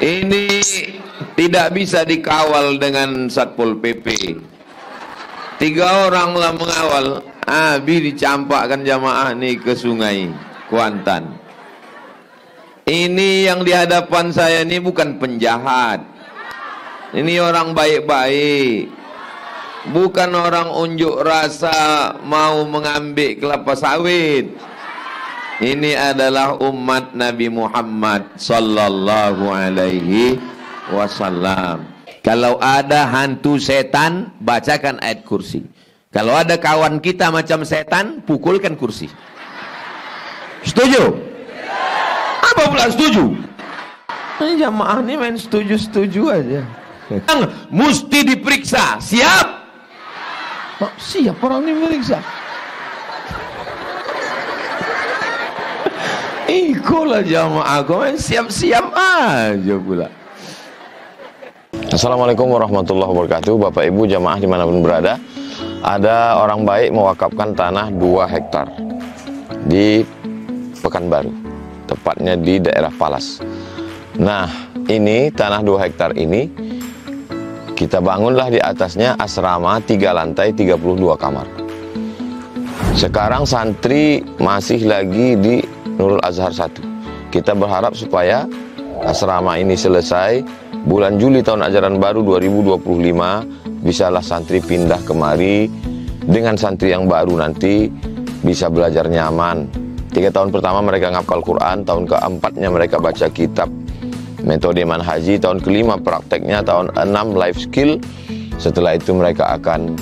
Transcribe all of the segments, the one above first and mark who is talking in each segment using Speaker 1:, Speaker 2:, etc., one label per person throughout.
Speaker 1: Ini tidak bisa dikawal dengan Satpol PP. 3 orang lah mengawal. Dicampakkan jamaah nih ke sungai Kuantan. Ini yang di hadapan saya ini bukan penjahat. Ini orang baik-baik. Bukan orang unjuk rasa mau mengambil kelapa sawit. Ini adalah umat Nabi Muhammad sallallahu alaihi wasallam. Kalau ada hantu setan, bacakan ayat kursi. Kalau ada kawan kita macam setan, pukulkan kursi. Setuju? Apa pula setuju? Ini jamaah ini main setuju-setuju aja. Mesti diperiksa. Siap? Siap orang ini meriksa. Ikulah jamaah, kau main siap-siap aja pula.
Speaker 2: Assalamualaikum warahmatullahi wabarakatuh. Bapak Ibu jamaah dimanapun berada, ada orang baik mewakafkan tanah 2 hektar di Pekanbaru, tepatnya di daerah Palas. Nah, ini tanah 2 hektar ini kita bangunlah di atasnya asrama 3 lantai 32 kamar. Sekarang santri masih lagi di Nurul Azhar 1. Kita berharap supaya asrama ini selesai bulan Juli tahun ajaran baru 2025, bisalah santri pindah kemari. Dengan santri yang baru nanti bisa belajar nyaman. 3 tahun pertama mereka ngapal Quran, tahun ke-4-nya mereka baca kitab metode manhaji, tahun ke-5 prakteknya, tahun 6 life skill. Setelah itu mereka akan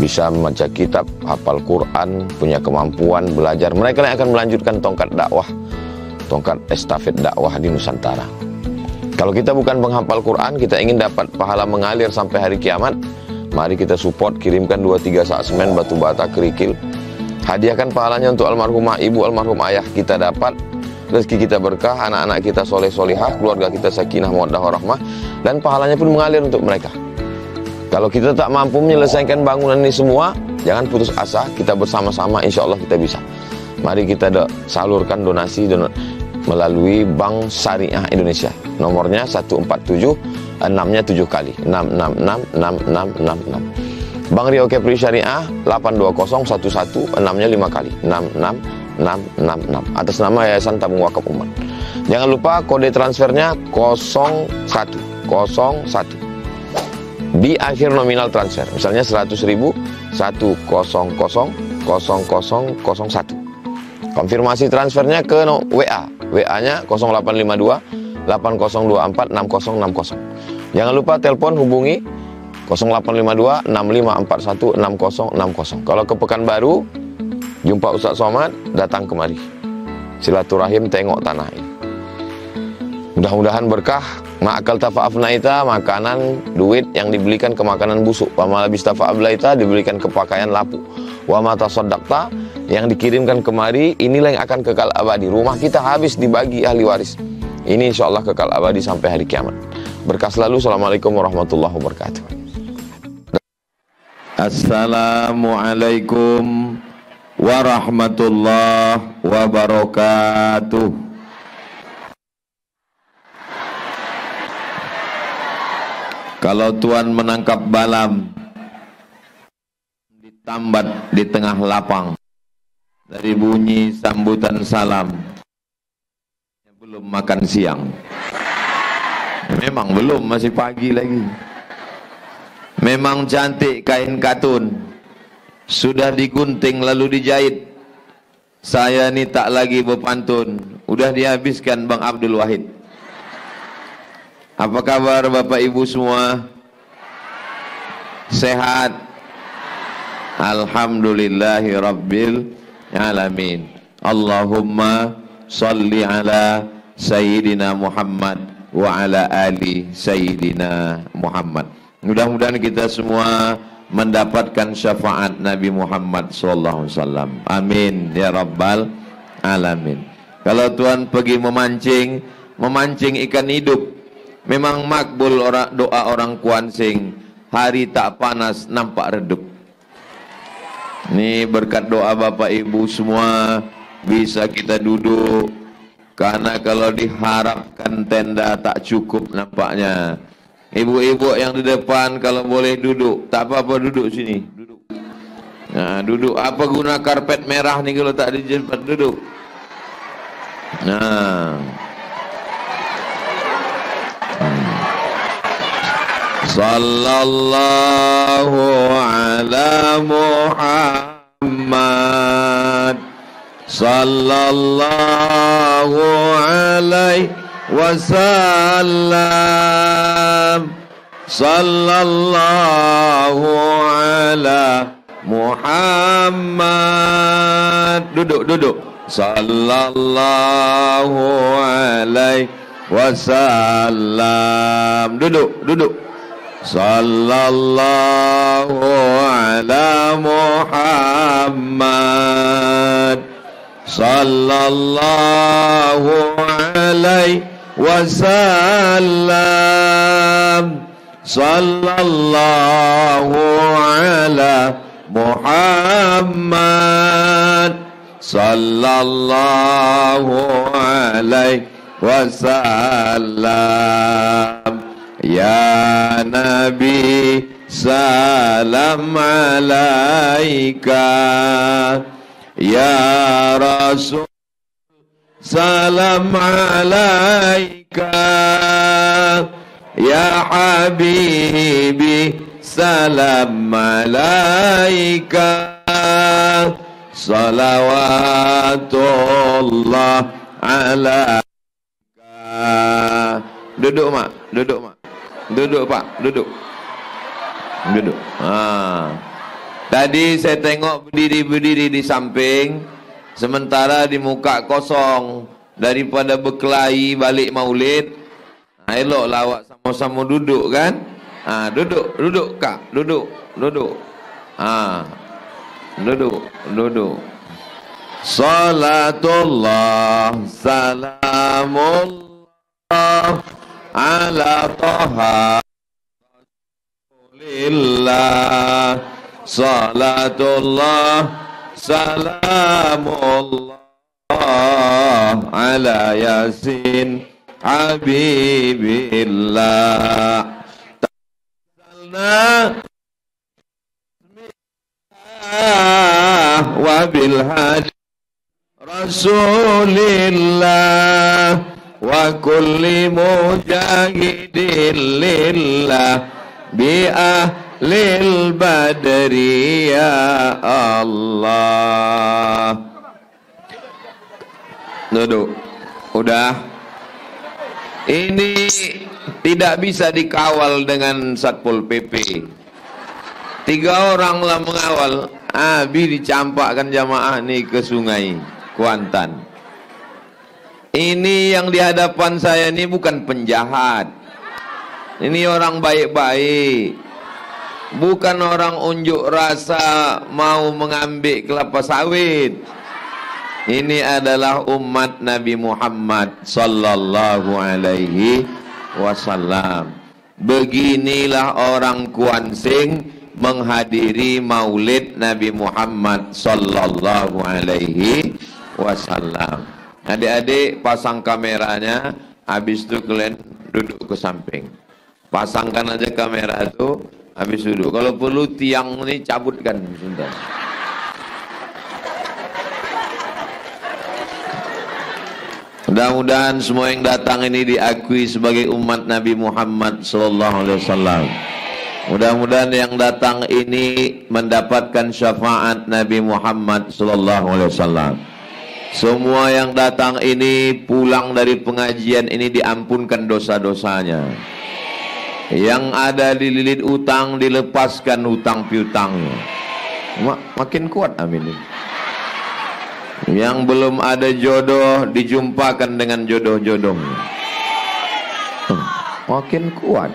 Speaker 2: bisa membaca kitab, hafal Quran, punya kemampuan belajar. Mereka yang akan melanjutkan tongkat dakwah, tongkat estafet dakwah di Nusantara. Kalau kita bukan penghafal Quran, kita ingin dapat pahala mengalir sampai hari kiamat, mari kita support, kirimkan 2-3 sak semen, batu bata, kerikil. Hadiahkan pahalanya untuk almarhumah ibu, almarhum ayah kita dapat. Rezeki kita berkah, anak-anak kita soleh solihah, keluarga kita sakinah mawaddah warahmah, dan pahalanya pun mengalir untuk mereka. Kalau kita tak mampu menyelesaikan bangunan ini semua, jangan putus asa, kita bersama-sama insya Allah kita bisa. Mari kita salurkan donasi melalui Bank Syariah Indonesia. Nomornya 147, 6-nya 7 kali, 6666666. Bank Rio Kepri Syariah 82011, 6-nya 5 kali, 66666. Atas nama Yayasan Tabung Wakaf Umat. Jangan lupa kode transfernya 0101. Di akhir nominal transfer, misalnya 100.000, 1000001. Konfirmasi transfernya ke WA. WA-nya 0852 8024 6060. Jangan lupa telepon hubungi 0852 6541 6060. Kalau ke Pekanbaru, jumpa Ustaz Somad, datang kemari. Silaturahim tengok tanah ini. Mudah-mudahan berkah. Ma'akal tafa'afnaita, makanan, duit yang dibelikan ke makanan busuk. Wa malabis tafa'ablaita, dibelikan ke pakaian lapuk. Wa mata soddakta, yang dikirimkan kemari, inilah yang akan kekal abadi. Rumah kita habis dibagi ahli waris. Ini insya Allah kekal abadi sampai hari kiamat. Berkah selalu. Assalamualaikum warahmatullahi wabarakatuh.
Speaker 1: Assalamualaikum warahmatullahi wabarakatuh. Kalau Tuhan menangkap balam ditambat di tengah lapang, dari bunyi sambutan salam, belum makan siang. Memang belum, masih pagi lagi. Memang cantik kain katun, sudah digunting lalu dijahit. Saya ni tak lagi berpantun, udah dihabiskan Bang Abdul Wahid. Apa kabar Bapak Ibu semua? Sehat? Alhamdulillahi Rabbil Alamin. Allahumma salli ala Sayyidina Muhammad wa ala ali Sayyidina Muhammad. Mudah-mudahan kita semua mendapatkan syafaat Nabi Muhammad SAW. Amin ya Rabbal Alamin. Kalau Tuhan pergi memancing ikan hidup, memang makbul doa orang Kuansing. Hari tak panas nampak redup. Ini berkat doa Bapak Ibu semua bisa kita duduk Karena kalau diharapkan tenda tak cukup nampaknya. Ibu-ibu yang di depan kalau boleh duduk, tak apa-apa duduk sini, duduk. Nah, duduk. Apa guna karpet merah nih kalau tak dijemput, duduk. Nah. Sallallahu ala Muhammad, sallallahu alaihi wasallam, sallallahu ala Muhammad. Duduk, duduk. Sallallahu alaihi wasallam. Duduk, duduk. Sallallahu ala Muhammad, sallallahu alaihi wasallam, sallallahu ala Muhammad, sallallahu alaihi wasallam. Ya Nabi salam alaika, ya Rasul salam alaika, ya Habibi salam alaika, salawatullah alaika. Duduk mak, duduk mak. Duduk pak, duduk. Duduk. Tadi saya tengok berdiri-berdiri di samping, sementara di muka kosong. Daripada berkelahi balik maulid, elok lawak sama-sama duduk kan? Duduk, duduk kak, duduk, duduk. Duduk, duduk. Salatullah, salamullah ala Taha Rasulillah, salatullah salamullah ala Yasin Habibillah. Tanzalna wa bil hadi Rasulillah wa kulli mujahidin lillah bi ahlil badri ya Allah. Duduk. Udah. Ini tidak bisa dikawal dengan Satpol PP. 3 orang lah mengawal. Dicampakkan jamaah nih ke sungai Kuantan. Ini yang di hadapan saya ini bukan penjahat. Ini orang baik-baik. Bukan orang unjuk rasa mau mengambil kelapa sawit. Ini adalah umat Nabi Muhammad sallallahu alaihi wasallam. Beginilah orang Kuansing menghadiri maulid Nabi Muhammad sallallahu alaihi wasallam. Adik-adik pasang kameranya, habis itu kalian duduk ke samping. Pasangkan aja kamera itu, habis duduk. Kalau perlu tiang ini cabutkan sebentar. Mudah-mudahan semua yang datang ini diakui sebagai umat Nabi Muhammad sallallahu alaihi wasallam. Mudah-mudahan yang datang ini mendapatkan syafaat Nabi Muhammad sallallahu alaihi wasallam. Semua yang datang ini pulang dari pengajian ini diampunkan dosa-dosanya. Yang ada dililit utang dilepaskan utang piutangnya. Makin kuat amin. Yang belum ada jodoh dijumpakan dengan jodoh-jodohnya. Makin kuat.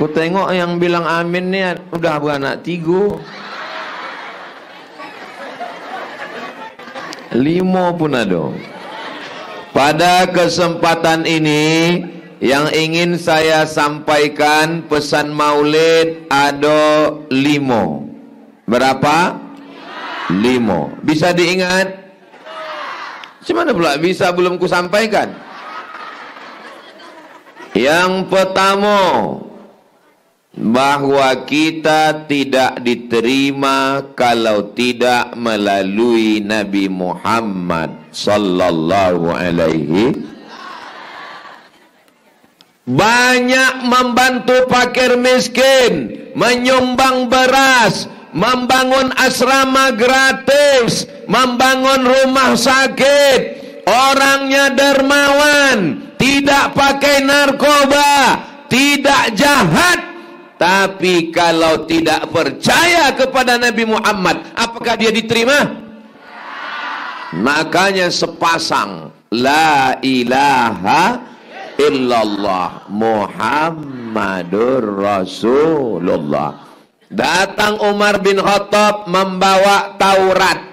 Speaker 1: Ku tengok yang bilang amin nih udah beranak 3. 5 pun ada. Pada kesempatan ini yang ingin saya sampaikan pesan maulid ada 5. Berapa? 5. Bisa diingat? Gimana pula bisa belum kusampaikan? Yang pertama, bahwa kita tidak diterima kalau tidak melalui Nabi Muhammad sallallahu alaihi. Banyak membantu fakir miskin, menyumbang beras, membangun asrama gratis, membangun rumah sakit, orangnya dermawan, tidak pakai narkoba, tidak jahat. Tapi kalau tidak percaya kepada Nabi Muhammad, apakah dia diterima? Makanya sepasang la ilaha illallah Muhammadur Rasulullah. Datang Umar bin Khattab membawa Taurat,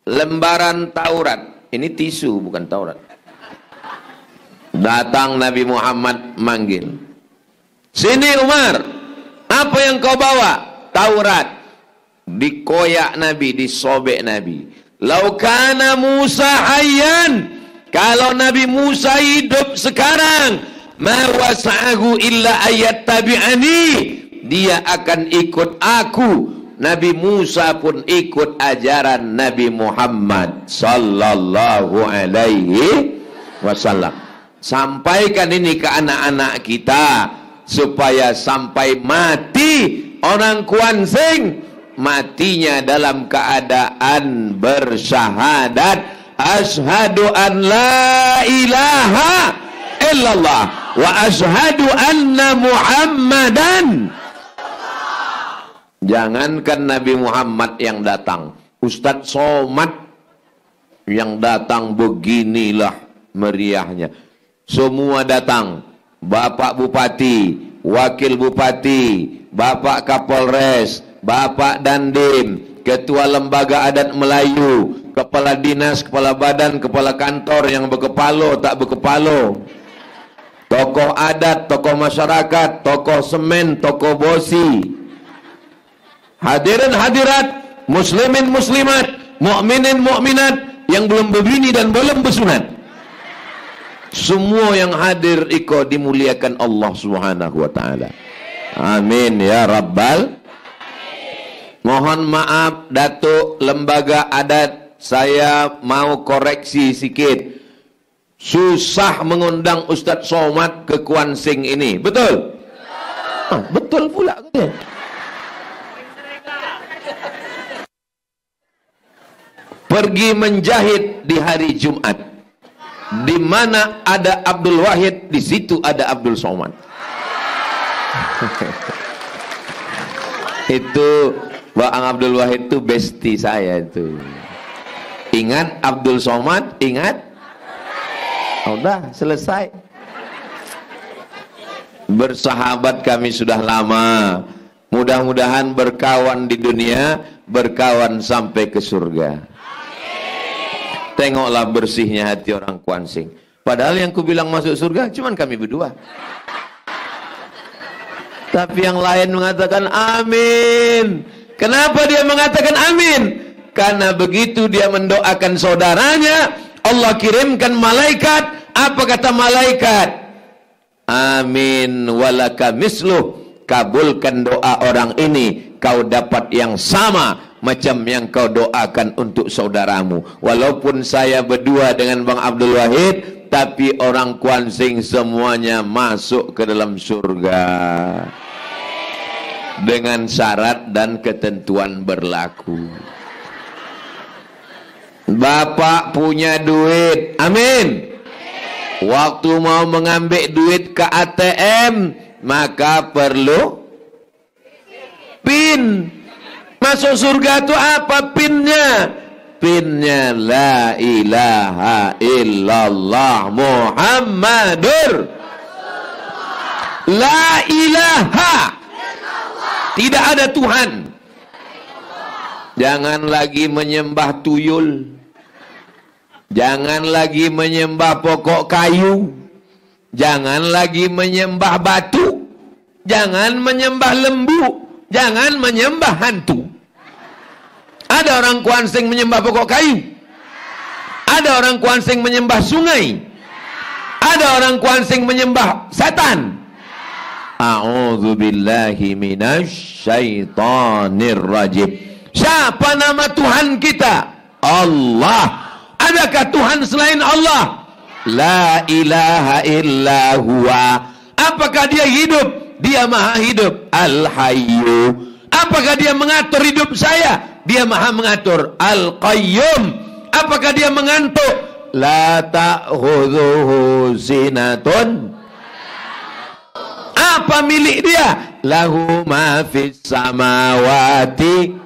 Speaker 1: lembaran Taurat. Ini tisu bukan Taurat. Datang Nabi Muhammad manggil, sini Umar, apa yang kau bawa? Taurat. Dikoyak Nabi, disobek Nabi. Lau kana Musa hayyan, kalau Nabi Musa hidup sekarang, ma wasa'ahu illa ayat tabi'ani, dia akan ikut aku. Nabi Musa pun ikut ajaran Nabi Muhammad sallallahu alaihi wasallam. Sampaikan ini ke anak-anak kita supaya sampai mati orang Kuansing matinya dalam keadaan bersyahadat asyhadu an la ilaha illallah wa asyhadu anna Muhammadan. Jangankan Nabi Muhammad yang datang, Ustadz Somad yang datang, beginilah meriahnya. Semua datang, Bapak Bupati, Wakil Bupati, Bapak Kapolres, Bapak Dandim, Ketua Lembaga Adat Melayu, Kepala Dinas, Kepala Badan, Kepala Kantor yang berkepalo, tak berkepalo, tokoh adat, tokoh masyarakat, tokoh semen, tokoh bosi, hadirin hadirat, muslimin muslimat, mukminin mukminat yang belum berbini dan belum bersunat. Semua yang hadir ikut dimuliakan Allah Subhanahu wa taala. Amin ya rabbal. Mohon maaf Datuk Lembaga Adat, saya mau koreksi sedikit. Susah mengundang Ustadz Somad ke Kuansing ini. Betul? Betul pula katanya. Pergi menjahit di hari Jumat. Di mana ada Abdul Wahid, di situ ada Abdul Somad. Itu Bang Abdul Wahid itu bestie saya itu. Ingat Abdul Somad, ingat? Udah selesai. Bersahabat kami sudah lama. Mudah-mudahan berkawan di dunia, berkawan sampai ke surga. Tengoklah bersihnya hati orang Kuansing. Padahal yang ku bilang masuk surga cuman kami berdua. Tapi yang lain mengatakan amin. Kenapa dia mengatakan amin? Karena begitu dia mendoakan saudaranya, Allah kirimkan malaikat. Apa kata malaikat? Amin walaka misluh. Kabulkan doa orang ini, kau dapat yang sama macam yang kau doakan untuk saudaramu. Walaupun saya berdua dengan Bang Abdul Wahid, tapi orang Kuansing semuanya masuk ke dalam surga dengan syarat dan ketentuan berlaku. Bapak punya duit, amin. Waktu mau mengambil duit ke ATM, maka perlu PIN. Masuk surga itu apa pinnya? Pinnya la ilaha illallah Muhammadur la ilaha, tidak ada Tuhan. Jangan lagi menyembah tuyul, jangan lagi menyembah pokok kayu, jangan lagi menyembah batu, jangan menyembah lembu, jangan menyembah hantu. Ada orang Kuansing menyembah pokok kayu? Ada Ada orang Kuansing menyembah sungai. Ada orang Kuansing menyembah setan. A'udzubillahi minasyaitonir rajim. Siapa nama Tuhan kita? Allah. Adakah Tuhan selain Allah? La ilaha illa huwa. Apakah dia hidup? Dia maha hidup. Al-Hayyu. Apakah dia mengatur hidup saya? Dia maha mengatur. Al-Qayyum. Apakah dia mengantuk? La ta'khudhuhu sinatun. Apa milik dia? Lahu ma fis samawati.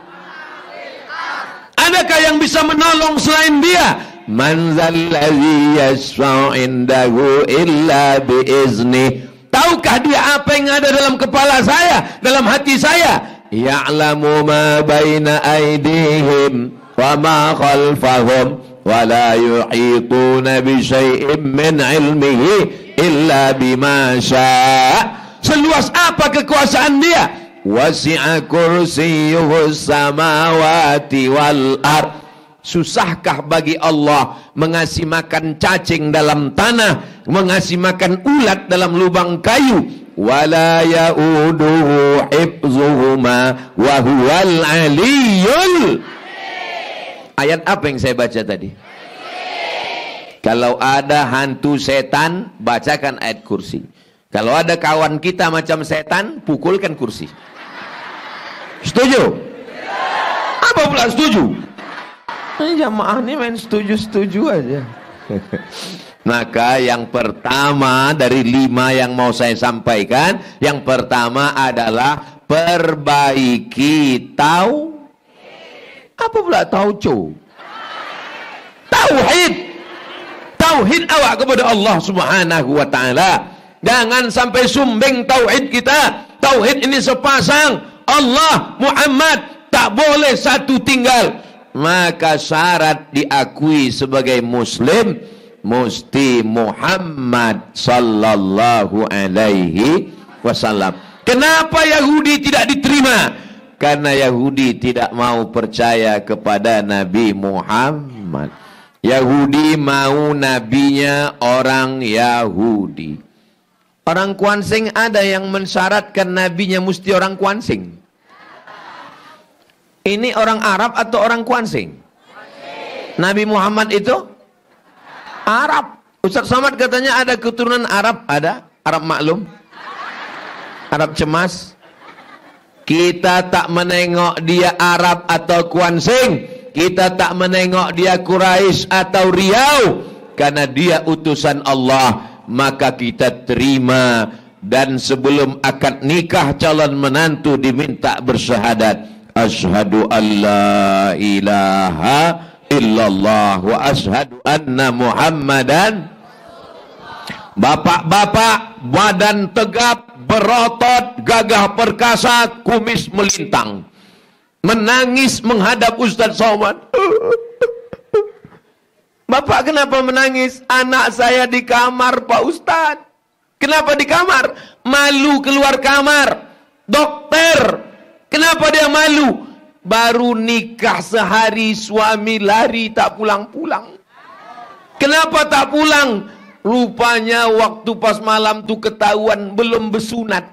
Speaker 1: Adakah yang bisa menolong selain dia? Man zalladzi yashfa'u indahu illa biizni. Tahukah dia apa yang ada dalam kepala saya, dalam hati saya? Ya'lamu ma baina aydihim wa ma khalfahum wa la yuhituna bi syai'in min ilmihi illa bima syaa'. Seluas apa kekuasaan dia? Wasi'a kursiyyuhus samawati wal ard. Susahkah bagi Allah mengasih makan cacing dalam tanah, mengasih makan ulat dalam lubang kayu? Wala ya'uduhu hifzuhuma wa huwal aliyyul. Ayat apa yang saya baca tadi? Kalau ada hantu setan, bacakan ayat kursi. Kalau ada kawan kita macam setan, pukulkan kursi. Setuju? Apa pula setuju? Jamaah ini main setuju-setuju aja. Maka yang pertama dari 5 yang mau saya sampaikan, yang pertama adalah perbaiki apa pula tauco? Tauhid. Tauhid awak kepada Allah Subhanahu wa taala. Jangan sampai sumbing tauhid kita. Tauhid ini sepasang. Allah, Muhammad, tak boleh satu tinggal. Maka syarat diakui sebagai muslim mesti Muhammad sallallahu alaihi wasallam. Kenapa Yahudi tidak diterima? Karena Yahudi tidak mau percaya kepada Nabi Muhammad. Yahudi mau nabinya orang Yahudi. Orang Kuansing ada yang mensyaratkan nabinya mesti orang Kuansing. Ini orang Arab atau orang Kuansing? Nabi Muhammad itu Arab. Ustaz Somad katanya ada keturunan Arab. Ada? Arab maklum? Arab cemas? Kita tak menengok dia Arab atau Kuansing. Kita tak menengok dia Quraisy atau Riau. Karena dia utusan Allah, maka kita terima. Dan sebelum akad nikah calon menantu diminta bersyahadat. Asyhadu an la ilaha illallah wa asyhadu anna Muhammadan. Bapak-bapak badan tegap, berotot, gagah perkasa, kumis melintang, menangis menghadap Ustaz Somad. Bapak kenapa menangis? Anak saya di kamar Pak Ustaz. Kenapa di kamar? Malu keluar kamar. Dokter, kenapa dia malu? Baru nikah sehari suami lari tak pulang-pulang. Kenapa tak pulang? Rupanya waktu pas malam tuh ketahuan belum bersunat.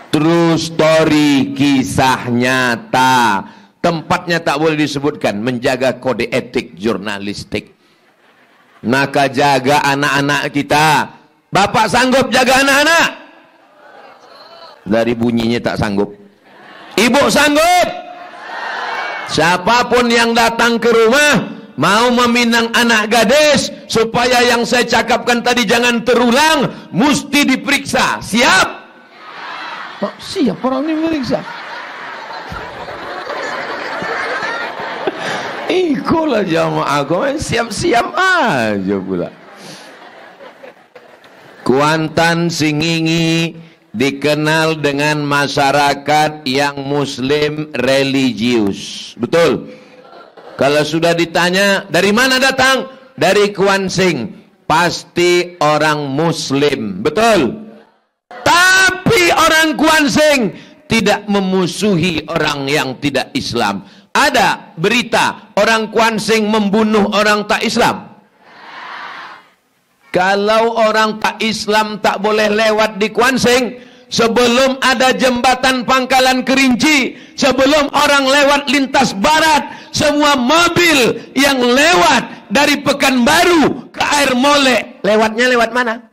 Speaker 1: True story, kisah nyata. Tempatnya tak boleh disebutkan, menjaga kode etik jurnalistik. Maka jaga anak-anak kita. Bapak sanggup jaga anak-anak? Dari bunyinya tak sanggup. Ibu sanggup? Siapapun yang datang ke rumah mau meminang anak gadis supaya yang saya cakapkan tadi jangan terulang, mesti diperiksa. Siap? Oh, siap orang ini periksa. Ikulah jamaah kau siap-siap aja pula. Kuantan Singingi dikenal dengan masyarakat yang muslim religius. Betul? Kalau sudah ditanya dari mana datang? Dari Kuansing. Pasti orang muslim. Betul? Tapi orang Kuansing tidak memusuhi orang yang tidak Islam. ada berita orang Kuansing membunuh orang tak Islam? Kalau orang tak Islam tak boleh lewat di Kuansing, sebelum ada jembatan Pangkalan Kerinci, sebelum orang lewat lintas barat, semua mobil yang lewat dari Pekanbaru ke Air Molek, lewatnya lewat mana?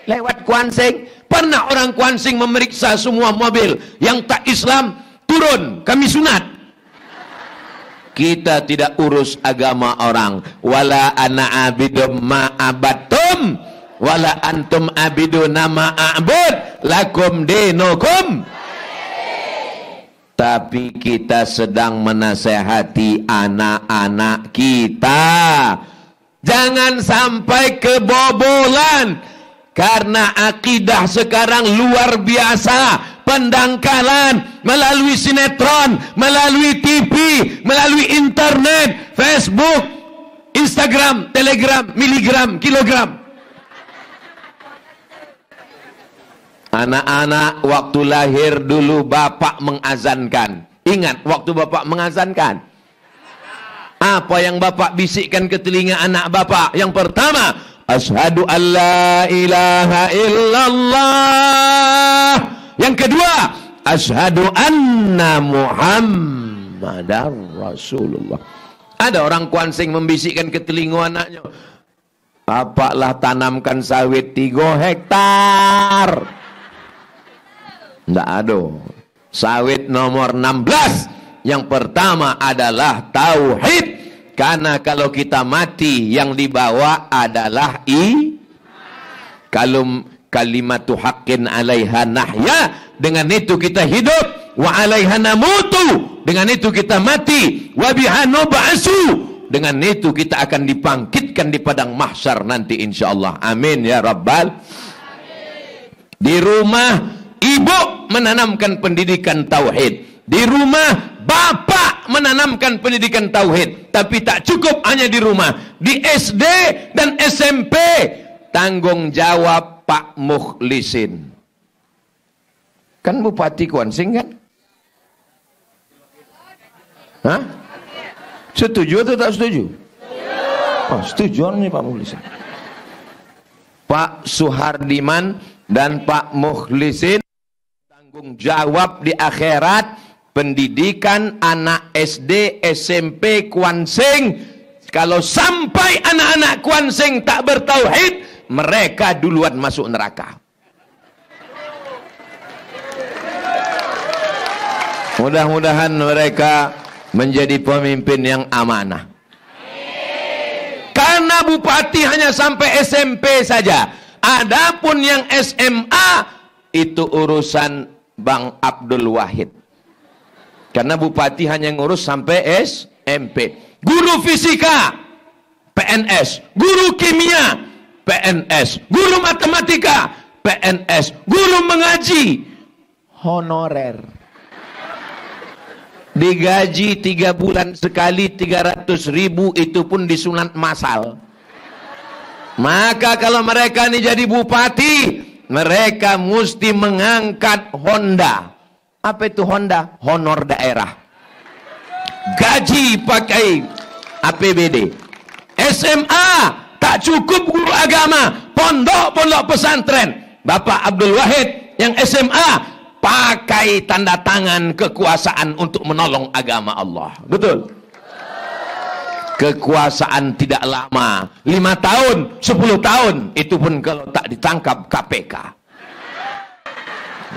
Speaker 1: Lewat Kuansing. Pernah orang Kuansing memeriksa semua mobil yang tak Islam, turun, kami sunat. Kita tidak urus agama orang. Wala ana abidum ma abattum wala antum abiduna ma a'bud lakum dinukum. Tapi kita sedang menasehati anak-anak kita, jangan sampai kebobolan. Karena akidah sekarang luar biasa. Pendangkalan melalui sinetron, melalui TV, melalui internet, Facebook, Instagram, Telegram, miligram, kilogram. Anak-anak, waktu lahir dulu bapak mengazankan. Ingat waktu bapak mengazankan, apa yang bapak bisikkan ke telinga anak bapak? Yang pertama, asyhadu an la ilaha illallah. Yang kedua, asyhadu anna Muhammadar Rasulullah. Ada orang Kuansing membisikkan ke telinga anaknya, bapaklah tanamkan sawit 3 hektar. Tidak ada. Sawit nomor 16. Yang pertama adalah tauhid. Karena kalau kita mati, yang dibawa adalah kalau kalimatu haqqin alaiha nahya, dengan itu kita hidup, wa alaiha namutu, dengan itu kita mati, wa biha nub'asu, dengan itu kita akan dibangkitkan di padang mahsyar nanti insyaallah. Amin ya rabbal. Di rumah ibu menanamkan pendidikan tauhid, di rumah bapak menanamkan pendidikan tauhid. Tapi tak cukup hanya di rumah, di SD dan SMP tanggung jawab Pak Mukhlisin. Kan Bupati Kuansing kan? Hah? Setuju atau tak setuju? Oh, setuju nih Pak Mukhlisin. Pak Suhardiman dan Pak Mukhlisin tanggung jawab di akhirat pendidikan anak SD, SMP Kuansing. Kalau sampai anak-anak Kuansing tak bertauhid, mereka duluan masuk neraka. Mudah-mudahan mereka menjadi pemimpin yang amanah. Karena bupati hanya sampai SMP saja. Adapun yang SMA itu urusan Bang Abdul Wahid. Karena bupati hanya ngurus sampai SMP. Guru fisika PNS, guru kimia PNS, guru matematika PNS, guru mengaji honorer. Digaji 3 bulan sekali 300.000, itu pun disunat massal. Maka kalau mereka ini jadi bupati, mereka mesti mengangkat Honda. Apa itu Honda? Honor daerah. Gaji pakai APBD. SMA tak cukup guru agama, pondok-pondok pesantren. Bapak Abdul Wahid yang SMA pakai tanda tangan kekuasaan untuk menolong agama Allah. Betul? Kekuasaan tidak lama, 5 tahun, 10 tahun, itu pun kalau tak ditangkap KPK.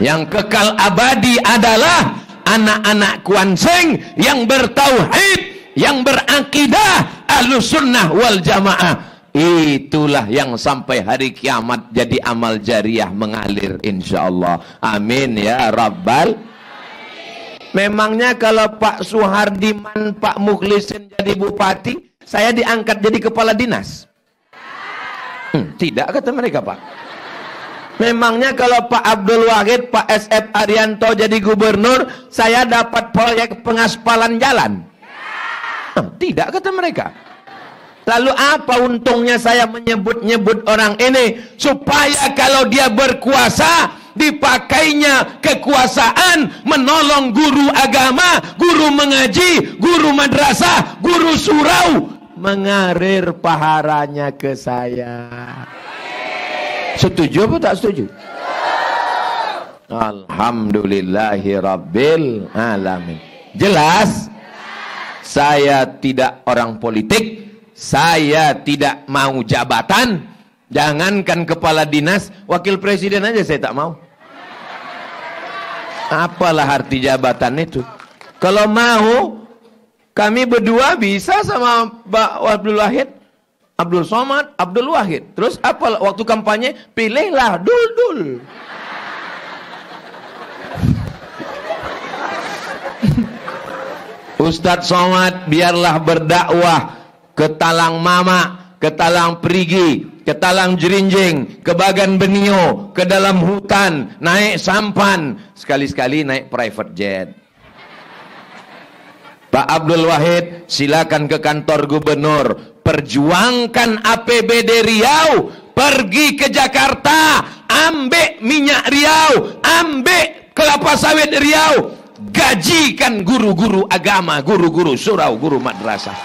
Speaker 1: Yang kekal abadi adalah anak-anak Kuansing yang bertauhid, yang berakidah Ahlussunnah wal Jamaah. Itulah yang sampai hari kiamat jadi amal jariah mengalir insyaallah. Amin ya rabbal. Memangnya kalau Pak Suhardiman, Pak Mukhlisin jadi bupati, saya diangkat jadi kepala dinas? Tidak, kata mereka, Pak. Memangnya kalau Pak Abdul Wahid, Pak SF Arianto jadi gubernur, saya dapat proyek pengaspalan jalan? Tidak, kata mereka. Lalu apa untungnya saya menyebut-nyebut orang ini? Supaya kalau dia berkuasa, dipakainya kekuasaan menolong guru agama, guru mengaji, guru madrasah, guru surau, mengalir pahalanya ke saya. Setuju apa tak setuju? Alhamdulillahirabbil alamin. Jelas? Saya tidak orang politik, saya tidak mau jabatan. Jangankan kepala dinas, wakil presiden aja saya tak mau. Apalah arti jabatan itu? Kalau mau, kami berdua bisa sama Pak Abdul Wahid, Abdul Somad, Abdul Wahid. Terus apa waktu kampanye? Pilihlah Dul. Ustadz Somad biarlah berdakwah ke Talang Mama, ke Talang Perigi, ke Talang Jerinjing, ke Bagan Benio, ke dalam hutan, naik sampan, sekali-sekali naik private jet. Pak Abdul Wahid silakan ke kantor gubernur, perjuangkan APBD Riau, pergi ke Jakarta, ambil minyak Riau, ambil kelapa sawit Riau, gajikan guru-guru agama, guru-guru surau, guru madrasah.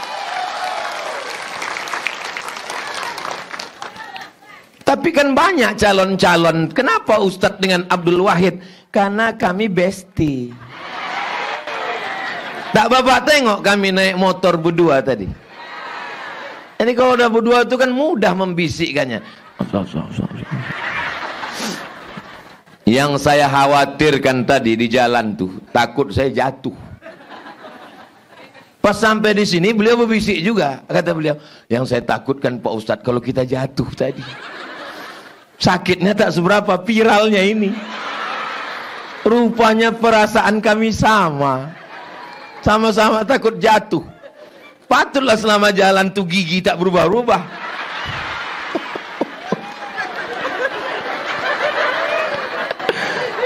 Speaker 1: Tapi kan banyak calon-calon. Kenapa Ustadz dengan Abdul Wahid? Karena kami bestie. Tak bapak tengok kami naik motor berdua tadi. Ini kalau udah berdua itu kan mudah membisikkannya. Yang saya khawatirkan tadi di jalan tuh, takut saya jatuh. Pas sampai di sini beliau berbisik juga. Kata beliau, yang saya takutkan Pak Ustadz kalau kita jatuh tadi. Sakitnya tak seberapa, viralnya ini. Rupanya perasaan kami sama. Sama-sama takut jatuh. Patutlah selama jalan tuh gigi tak berubah-ubah.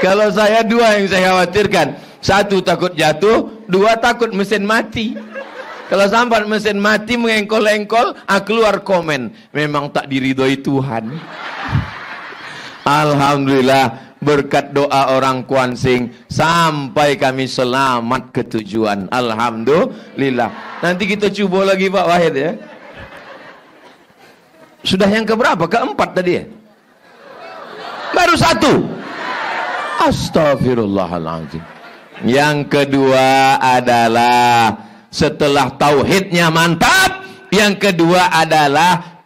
Speaker 1: Kalau saya dua yang saya khawatirkan. Satu takut jatuh, dua takut mesin mati. Kalau sampai mesin mati mengengkol-engkol, keluar komen, memang tak diridhoi Tuhan. Alhamdulillah, berkat doa orang Kuansing sampai kami selamat ke tujuan. Alhamdulillah. Nanti kita coba lagi Pak Wahid ya. Sudah yang keberapa? Keempat tadi ya? Baru satu. Astagfirullahaladzim. Yang kedua adalah setelah tauhidnya mantap, yang kedua adalah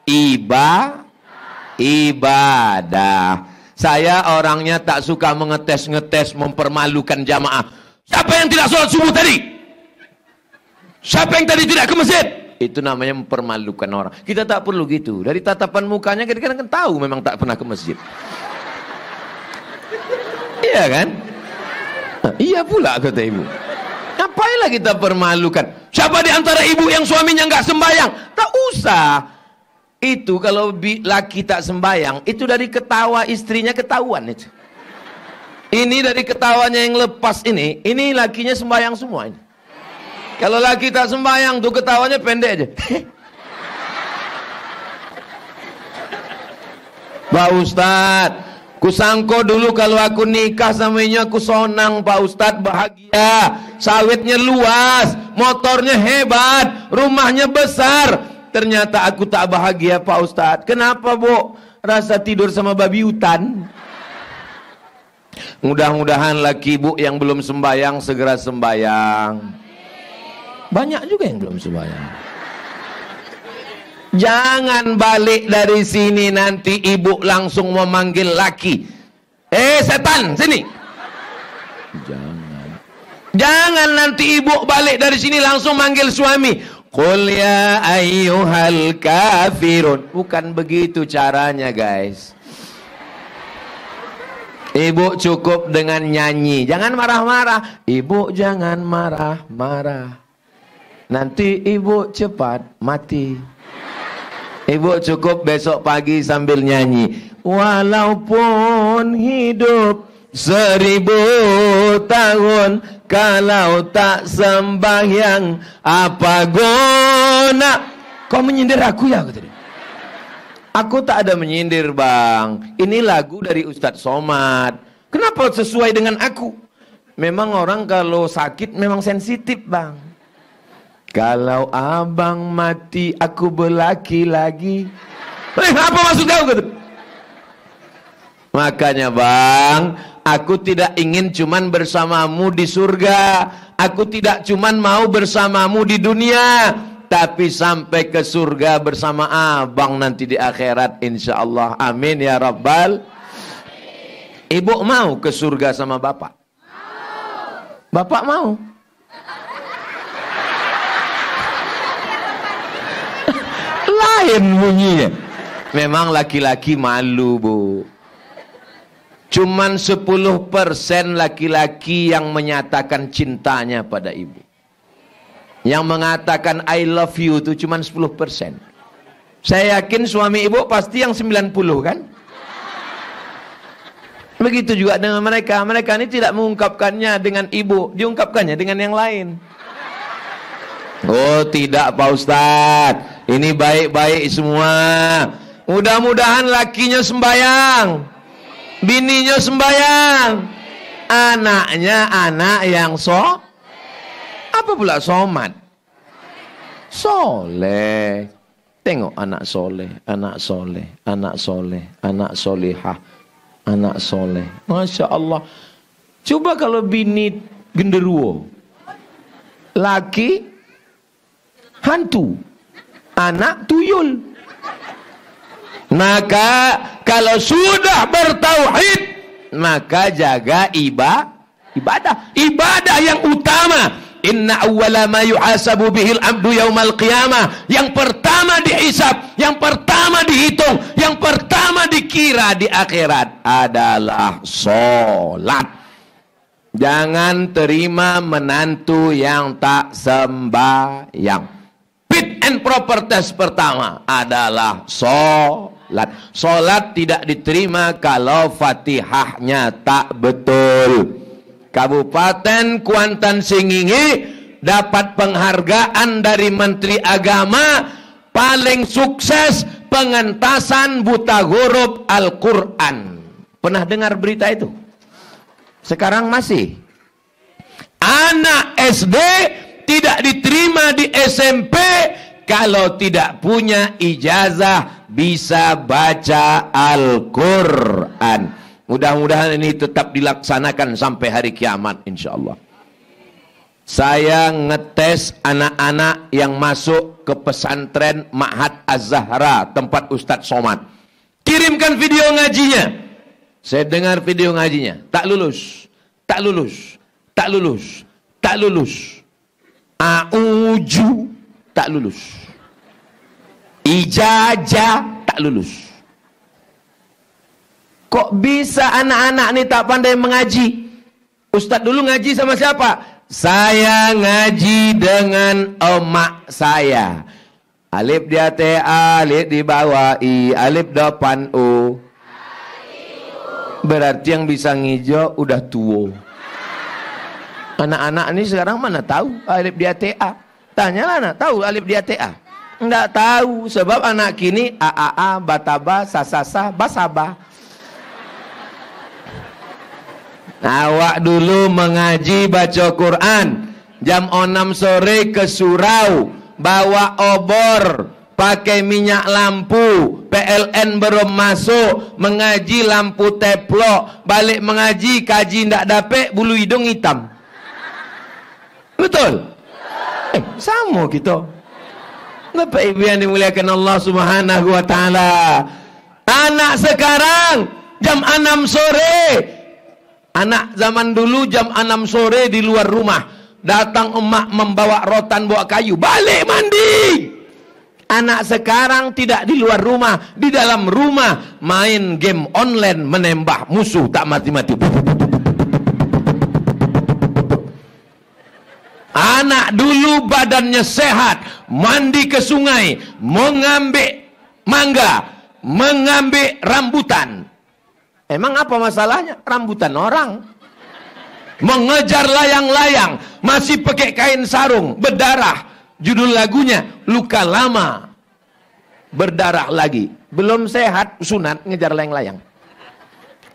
Speaker 1: ibadah. Saya orangnya tak suka mengetes-ngetes, mempermalukan jamaah. Siapa yang tidak sholat subuh tadi? Siapa yang tadi tidak ke masjid? Itu namanya mempermalukan orang. Kita tak perlu gitu. Dari tatapan mukanya kita kan tahu memang tak pernah ke masjid. Iya kan? Nah, iya pula kata ibu. Ngapainlah kita permalukan? Siapa di antara ibu yang suaminya nggak sembahyang? Tak usah. Itu kalau laki tak sembahyang, itu dari ketawa istrinya ketahuan itu. Ini dari ketawanya yang lepas ini lakinya sembahyang semua ini. Kalau laki tak sembahyang tuh ketawanya pendek aja. Pak Ustadz, kusangko dulu kalau aku nikah sama ini aku sonang Pak Ustadz, bahagia, sawitnya luas, motornya hebat, rumahnya besar. Ternyata aku tak bahagia Pak Ustadz. Kenapa Bu? Rasa tidur sama babi hutan. Mudah-mudahan laki ibu yang belum sembahyang segera sembahyang. Banyak juga yang belum sembahyang. Jangan balik dari sini nanti ibu langsung memanggil laki. Setan, sini. Jangan nanti ibu balik dari sini langsung manggil suami. Qul ya ayyuhal kafirun. Bukan begitu caranya guys. Ibu cukup dengan nyanyi. Jangan marah-marah. Ibu jangan marah-marah. Nanti ibu cepat mati. Ibu cukup besok pagi sambil nyanyi. Walaupun hidup 1000 tahun, kalau tak sembahyang apa guna? Kau menyindir aku ya? Aku tak ada menyindir bang. Ini lagu dari Ustadz Somad. Kenapa sesuai dengan aku? Memang orang kalau sakit memang sensitif, Bang. Kalau abang mati, aku berlaki lagi. Apa maksud kau? Makanya Bang, aku tidak ingin cuman bersamamu di surga. Aku tidak cuman mau bersamamu di dunia, tapi sampai ke surga bersama abang nanti di akhirat insyaallah. Amin ya rabbal. Ibu mau ke surga sama bapak? Bapak mau? Lain bunyinya. Memang laki-laki malu, Bu. Cuman 10% laki-laki yang menyatakan cintanya pada ibu. Yang mengatakan I love you itu cuman 10%. Saya yakin suami ibu pasti yang 90 kan? Begitu juga dengan mereka. Mereka ini tidak mengungkapkannya dengan ibu, diungkapkannya dengan yang lain. Oh tidak Pak Ustadz, ini baik-baik semua. Mudah-mudahan lakinya sembayang, bininya sembayang, anaknya anak yang apa pula somat? Soleh. Tengok anak soleh, anak soleh, anak soleh, anak solehah, anak soleh. Masya Allah. Coba kalau bini genderuwo, laki hantu, anak tuyul. Maka kalau sudah bertauhid, maka jaga ibadah. Ibadah yang utama. Inna awwala ma yuhasabu bihil abdu yaumal qiyamah. Yang pertama dihisab, yang pertama dihitung, yang pertama dikira di akhirat adalah sholat. Jangan terima menantu yang tak sembahyang. Fit and proper test pertama adalah sholat. Sholat tidak diterima kalau fatihahnya tak betul. Kabupaten Kuantan Singingi dapat penghargaan dari Menteri Agama paling sukses pengentasan buta huruf Al-Quran. Pernah dengar berita itu? Sekarang masih. Anak SD tidak diterima di SMP kalau tidak punya ijazah bisa baca Al-Quran. Mudah-mudahan ini tetap dilaksanakan sampai hari kiamat insyaallah. Saya ngetes anak-anak yang masuk ke pesantren Ma'had Az-Zahra tempat Ustadz Somad. Kirimkan video ngajinya. Saya dengar video ngajinya. Tak lulus, tak lulus, tak lulus, tak lulus. Auju tak lulus. Ijazah tak lulus. Kok bisa anak-anak ini tak pandai mengaji? Ustadz dulu ngaji sama siapa? Saya ngaji dengan emak saya. Alif di atas A, alif di bawah I, alif depan O. Berarti yang bisa ngijo udah tua. Anak-anak ini sekarang mana tahu alif di atas A? Tanyalah anak, tahu alif di atas A? Enggak tahu, sebab anak kini A, bataba, sasasa, basaba. Awak dulu mengaji baca Quran jam 6 sore ke surau, bawa obor, pakai minyak lampu, PLN belum masuk, mengaji lampu teplok, balik mengaji kaji ndak dapet, bulu hidung hitam. Betul? Sama kita. Bapak Ibu yang dimuliakan Allah Subhanahu wa taala. Anak sekarang jam 6 sore. Anak zaman dulu jam 6 sore di luar rumah. Datang emak membawa rotan, bawa kayu. Balik mandi. Anak sekarang tidak di luar rumah. Di dalam rumah main game online menembak musuh tak mati-mati. Anak dulu badannya sehat. Mandi ke sungai. Mengambil mangga. Mengambil rambutan. Emang apa masalahnya? Rambutan orang. Mengejar layang-layang. Masih pakai kain sarung. Berdarah. Judul lagunya Luka Lama. Berdarah lagi. Belum sehat, sunat ngejar layang-layang.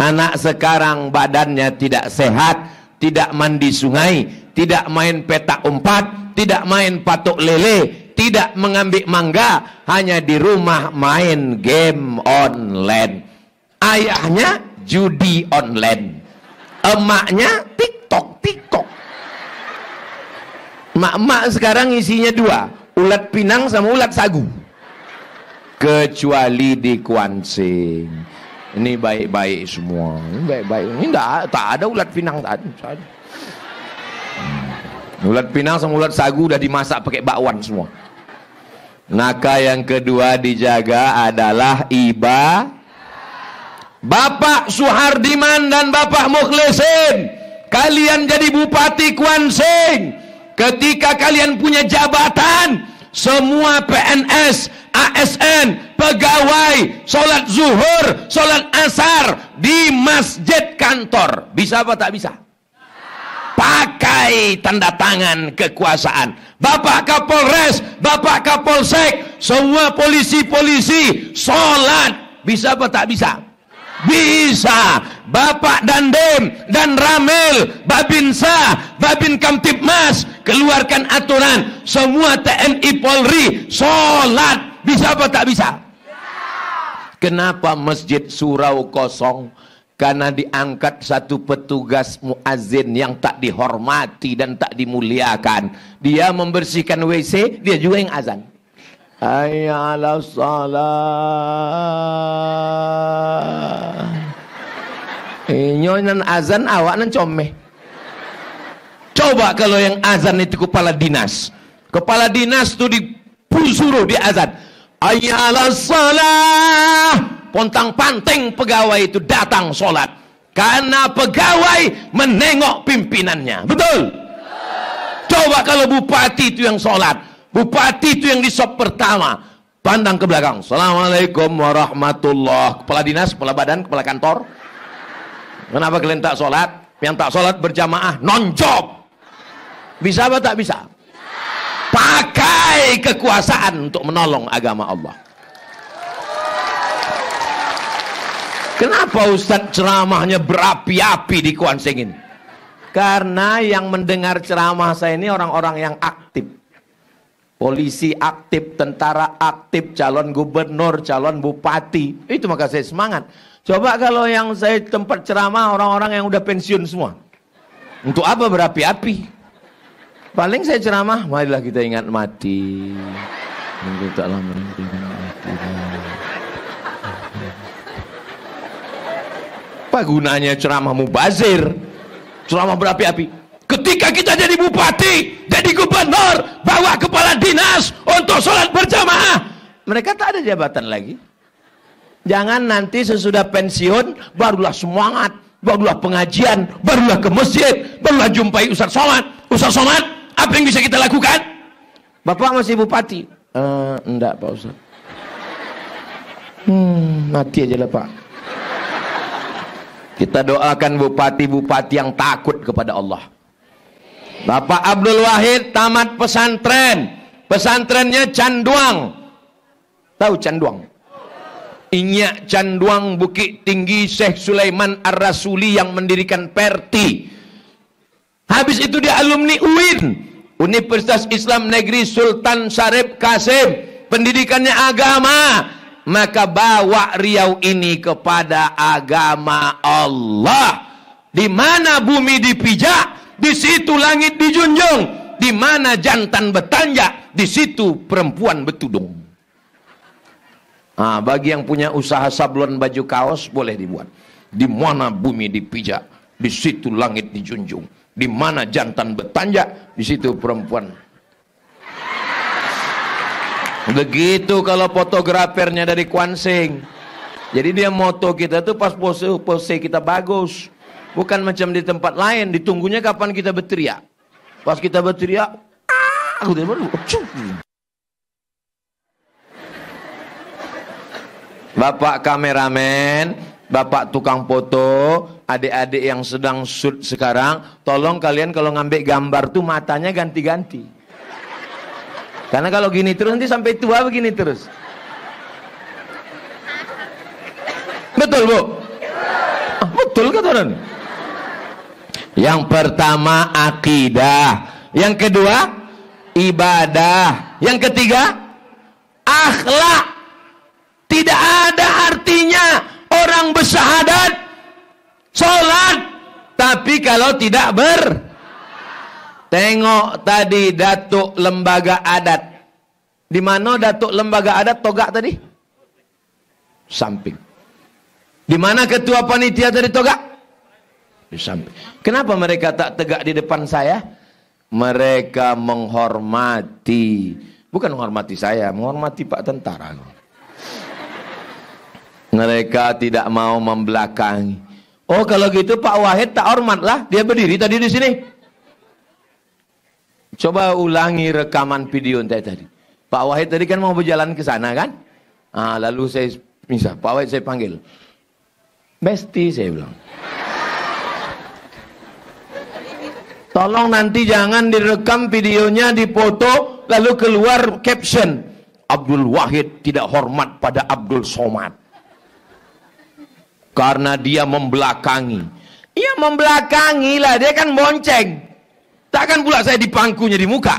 Speaker 1: Anak sekarang badannya tidak sehat, tidak mandi sungai, tidak main petak umpat, tidak main patok lele, tidak mengambil mangga, hanya di rumah main game online. Ayahnya judi online, emaknya TikTok. Mak-mak sekarang isinya dua, ulat pinang sama ulat sagu. Kecuali di Kuansing. Ini baik-baik semua. Ini baik-baik. Ini tak ada ulat pinang, tak ada. Ulat pinang sama ulat sagu udah dimasak pakai bakwan semua. Maka yang kedua dijaga adalah Bapak Suhardiman dan Bapak Mukhlisin, kalian jadi bupati Kuansing. Ketika kalian punya jabatan, semua PNS, ASN, pegawai, sholat zuhur, sholat asar di masjid kantor. Bisa apa tak bisa? Pakai tanda tangan kekuasaan. Bapak Kapolres, Bapak Kapolsek, semua polisi-polisi sholat. Bisa apa tak bisa? Bisa. Bapak Dandim dan Ramil, Babinsa, Babin Kamtibmas keluarkan aturan, semua TNI Polri sholat. Bisa apa tak bisa? Kenapa masjid surau kosong? Karena diangkat satu petugas muazzin yang tak dihormati dan tak dimuliakan. Dia membersihkan WC, dia juga yang azan. Hayya 'alas shalah. Nyonan azan, awak nan comeh. Coba kalau yang azan itu kepala dinas. Kepala dinas itu disuruh di azan. Hayya 'alas shalah. Pontang-panting pegawai itu datang sholat. Karena pegawai menengok pimpinannya. Betul? Coba kalau bupati itu yang sholat. Bupati itu yang di sop pertama. Pandang ke belakang. Assalamualaikum warahmatullah. Kepala dinas, kepala badan, kepala kantor. Kenapa kalian tak sholat? Yang tak sholat berjamaah non-job. Bisa apa tak bisa? Pakai kekuasaan untuk menolong agama Allah. Kenapa Ustadz ceramahnya berapi-api di Kuansing ini? Karena yang mendengar ceramah saya ini orang-orang yang aktif. Polisi aktif, tentara aktif, calon gubernur, calon bupati. Itu maka saya semangat. Coba kalau yang saya tempat ceramah orang-orang yang udah pensiun semua. Untuk apa berapi-api? Paling saya ceramah, marilah kita ingat mati. Kita ingat mati. Apa gunanya ceramah mubazir, ceramah berapi-api? Ketika kita jadi bupati, jadi gubernur, bawa kepala dinas untuk sholat berjamaah, mereka tak ada jabatan lagi. Jangan nanti sesudah pensiun barulah semangat, barulah pengajian, barulah ke masjid, barulah jumpai Ustaz Somad. Ustaz Somad, apa yang bisa kita lakukan? Bapak masih bupati? Enggak Pak Ustaz. Mati aja lah Pak. Kita doakan bupati-bupati yang takut kepada Allah. Bapak Abdul Wahid tamat pesantren. Pesantrennya Canduang. Tahu Canduang? Inyak Canduang Bukit Tinggi Syekh Sulaiman Ar-Rasuli yang mendirikan Perti. Habis itu dia alumni UIN, Universitas Islam Negeri Sultan Syarif Kasim. Pendidikannya agama. Maka bawa Riau ini kepada agama Allah. Di mana bumi dipijak, di situ langit dijunjung. Di mana jantan bertanjak, di situ perempuan bertudung. Bagi yang punya usaha sablon baju kaos boleh dibuat. Di mana bumi dipijak, di situ langit dijunjung. Di mana jantan bertanjak, di situ perempuan. Begitu kalau fotografernya dari Kuansing. Jadi dia moto kita tuh pas pose kita bagus. Bukan macam di tempat lain, ditunggunya kapan kita berteriak. Pas kita berteriak, Bapak kameramen, Bapak tukang foto, adik-adik yang sedang shoot sekarang, tolong kalian kalau ngambil gambar tuh matanya ganti-ganti. Karena kalau gini terus nanti sampai tua begini terus. Betul Bu? Betul kata orang. Yang pertama akidah, yang kedua ibadah, yang ketiga akhlak. Tidak ada artinya orang bersyahadat, sholat, tapi kalau tidak tengok tadi datuk lembaga adat. Di mana datuk lembaga adat togak tadi? Samping. Di mana ketua panitia tadi togak? Di samping. Kenapa mereka tak tegak di depan saya? Mereka menghormati. Bukan menghormati saya, menghormati Pak Tentara. Mereka tidak mau membelakangi. Oh, kalau gitu Pak Wahid tak hormat lah. Dia berdiri tadi di sini. Coba ulangi rekaman video tadi. Pak Wahid tadi kan mau berjalan ke sana kan? Lalu saya Pak Wahid saya panggil. Besti, saya bilang. Tolong nanti jangan direkam videonya, dipoto, lalu keluar caption. Abdul Wahid tidak hormat pada Abdul Somad. Karena dia membelakangi. Iya membelakangi lah, dia kan bonceng. Takkan pula saya di pangkunya di muka.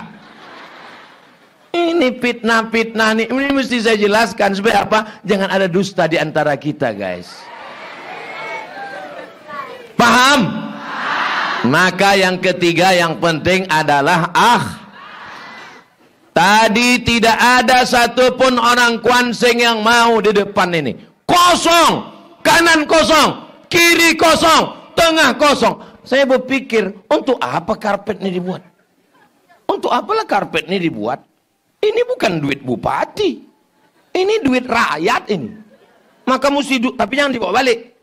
Speaker 1: Ini fitnah-fitnah nih. Ini mesti saya jelaskan supaya apa? Jangan ada dusta di antara kita, guys. Paham? Maka yang ketiga yang penting adalah tadi tidak ada satupun orang Kuansing yang mau di depan ini. Kosong. Kanan kosong, kiri kosong, tengah kosong. Saya berpikir, untuk apa karpet ini dibuat? Untuk apalah karpet ini dibuat? Ini bukan duit bupati. Ini duit rakyat ini. Maka mesti tapi jangan dibawa balik.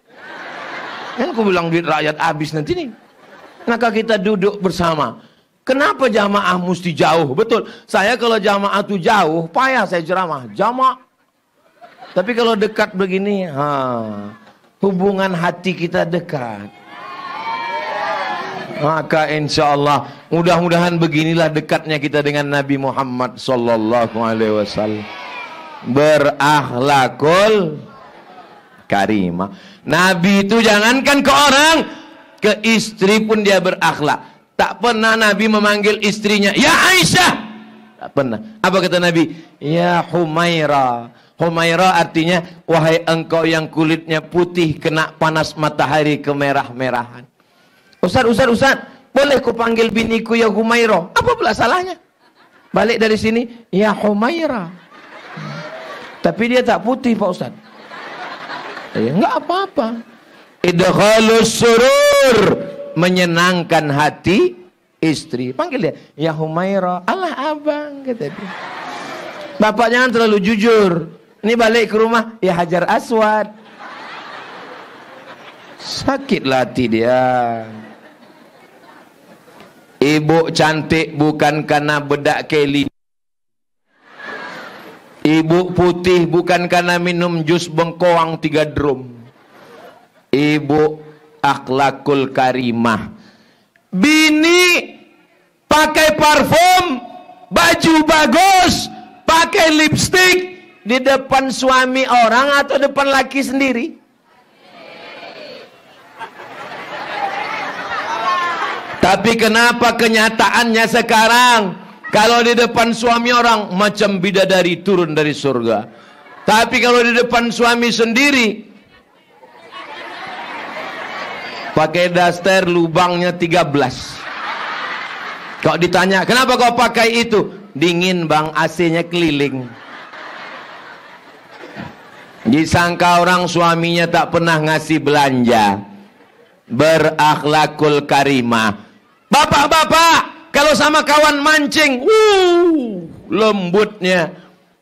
Speaker 1: Kan aku bilang duit rakyat habis nanti nih. Maka kita duduk bersama. Kenapa jamaah mesti jauh? Betul. Saya kalau jamaah itu jauh, payah saya ceramah. Jamaah. Tapi kalau dekat begini, hubungan hati kita dekat. Maka insya Allah, mudah-mudahan beginilah dekatnya kita dengan Nabi Muhammad sallallahu alaihi wasallam. Berakhlakul karimah. Nabi itu jangankan ke orang, ke istri pun dia berakhlak. Tak pernah Nabi memanggil istrinya, ya Aisyah. Tak pernah. Apa kata Nabi? Ya Humaira. Humaira artinya, wahai engkau yang kulitnya putih kena panas matahari kemerah-merahan. Ustaz, boleh ku panggil biniku ya Humaira? Apa pula salahnya? Balik dari sini, ya Humaira. Tapi dia tak putih Pak Ustaz. Ya, enggak apa-apa. Idkhalus surur, menyenangkan hati istri. Panggil dia, ya Humaira. Allah abang, kata dia. Bapak jangan terlalu jujur. Ini balik ke rumah, ya Hajar Aswad. Sakit hati dia. Ibu cantik bukan karena bedak Kelly. Ibu putih bukan karena minum jus bengkoang 3 drum. Ibu akhlakul karimah. Bini pakai parfum, baju bagus, pakai lipstik. Di depan suami orang atau depan laki sendiri? Tapi kenapa kenyataannya sekarang kalau di depan suami orang macam bidadari turun dari surga, tapi kalau di depan suami sendiri pakai daster lubangnya 13. Kau ditanya kenapa kau pakai itu? Dingin bang, AC-nya keliling. Disangka orang suaminya tak pernah ngasih belanja. Berakhlakul karimah. Bapak-bapak kalau sama kawan mancing, lembutnya.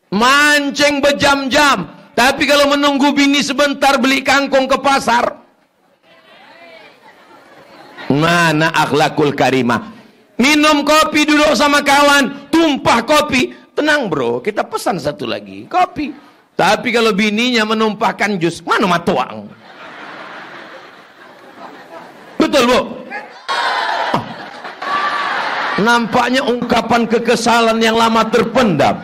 Speaker 1: Mancing berjam-jam. Tapi kalau menunggu bini sebentar beli kangkung ke pasar, mana akhlakul karimah? Minum kopi duduk sama kawan, tumpah kopi. Tenang bro, kita pesan satu lagi kopi. Tapi kalau bininya menumpahkan jus, mana matuang? Betul bu? Nampaknya ungkapan kekesalan yang lama terpendam.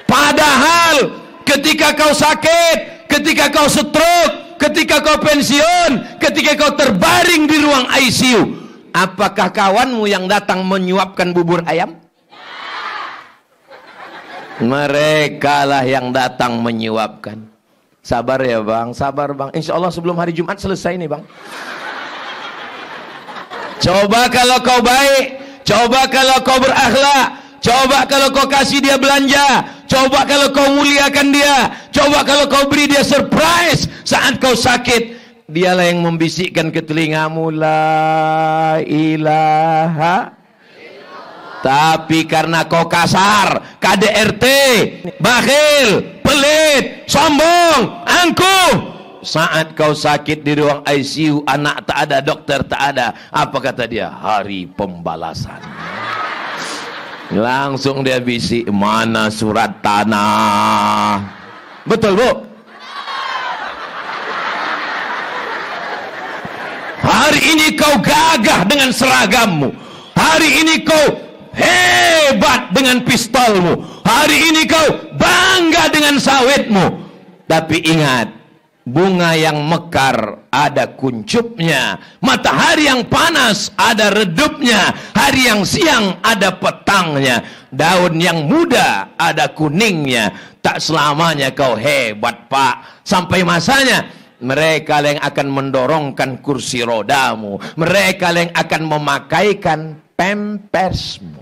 Speaker 1: Padahal ketika kau sakit, ketika kau stroke, ketika kau pensiun, ketika kau terbaring di ruang ICU, apakah kawanmu yang datang menyuapkan bubur ayam? Mereka lah yang datang menyuapkan. Sabar ya bang, sabar bang. Insya Allah sebelum hari Jumat selesai nih bang. Coba kalau kau baik, coba kalau kau berakhlak, coba kalau kau kasih dia belanja, coba kalau kau muliakan dia, coba kalau kau beri dia surprise saat kau sakit. Dialah yang membisikkan ke telingamu, la ilaha. Tapi karena kau kasar, KDRT, bakhil, pelit, sombong, angkuh, saat kau sakit di ruang ICU, anak tak ada, dokter tak ada, apa kata dia? Hari pembalasan. Langsung dia bisik, mana surat tanah? Betul bu? Hari ini kau gagah dengan seragammu. Hari ini kau hebat dengan pistolmu. Hari ini kau bangga dengan sawitmu. Tapi ingat, bunga yang mekar ada kuncupnya, matahari yang panas ada redupnya, hari yang siang ada petangnya, daun yang muda ada kuningnya. Tak selamanya kau hebat pak. Sampai masanya mereka yang akan mendorongkan kursi rodamu, mereka yang akan memakaikan pampersmu.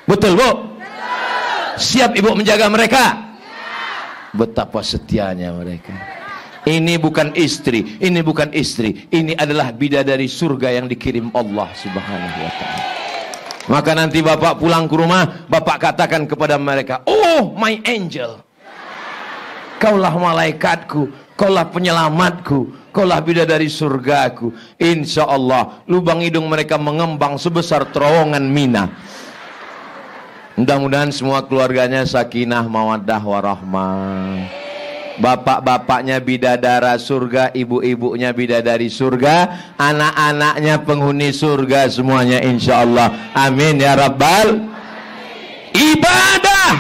Speaker 1: Betul bu? Siap ibu menjaga mereka? Betapa setianya mereka. Ini bukan istri, ini bukan istri, ini adalah bidadari surga yang dikirim Allah Subhanahu wa ta'ala. Maka nanti bapak pulang ke rumah, bapak katakan kepada mereka, oh my angel, kaulah malaikatku, kaulah penyelamatku, kaulah bidadari surgaku. Insya Allah lubang hidung mereka mengembang sebesar terowongan Mina. Mudah-mudahan semua keluarganya sakinah, mawaddah, warahmah. Bapak-bapaknya bidadara surga, ibu-ibunya bidadari surga, anak-anaknya penghuni surga semuanya insya Allah. Amin ya rabbal. Ibadah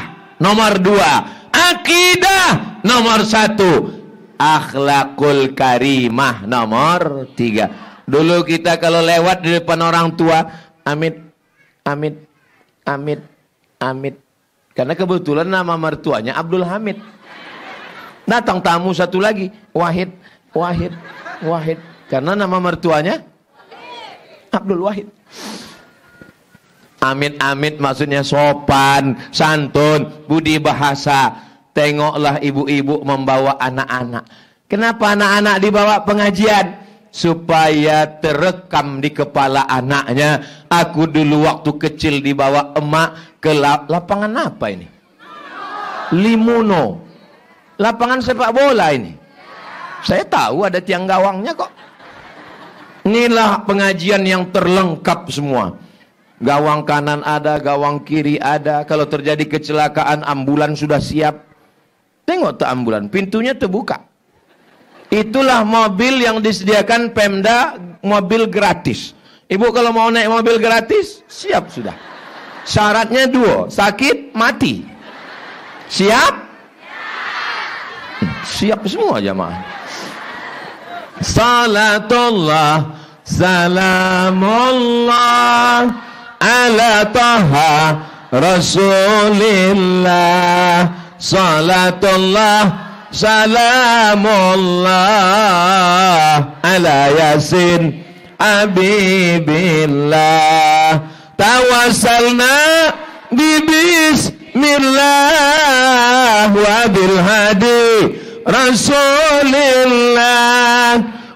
Speaker 1: nomor 2, akidah nomor 1, akhlakul karimah nomor 3. Dulu kita kalau lewat di depan orang tua, amit, amit, amit, amit. Karena kebetulan nama mertuanya Abdul Hamid. Datang tamu satu lagi, Wahid, Wahid, Wahid. Karena nama mertuanya Abdul Wahid. Amit, amit maksudnya sopan, santun, budi bahasa. Tengoklah ibu-ibu membawa anak-anak. Kenapa anak-anak dibawa pengajian? Supaya terekam di kepala anaknya. Aku dulu waktu kecil dibawa emak ke lapangan apa ini? Limuno. Lapangan sepak bola ini. Saya tahu ada tiang gawangnya kok. Inilah pengajian yang terlengkap semua. Gawang kanan ada, gawang kiri ada. Kalau terjadi kecelakaan, ambulan sudah siap. Tengok tuh ambulan, pintunya terbuka. Itulah mobil yang disediakan Pemda, mobil gratis. Ibu kalau mau naik mobil gratis, siap sudah. Syaratnya 2, sakit, mati. Siap? Siap semua jamaah. Salatullah, salamullah ala taha rasulillah. Salatullah, salamullah ala yasin habibillah. Tawassalna bismillah wa bil hadi rasulillah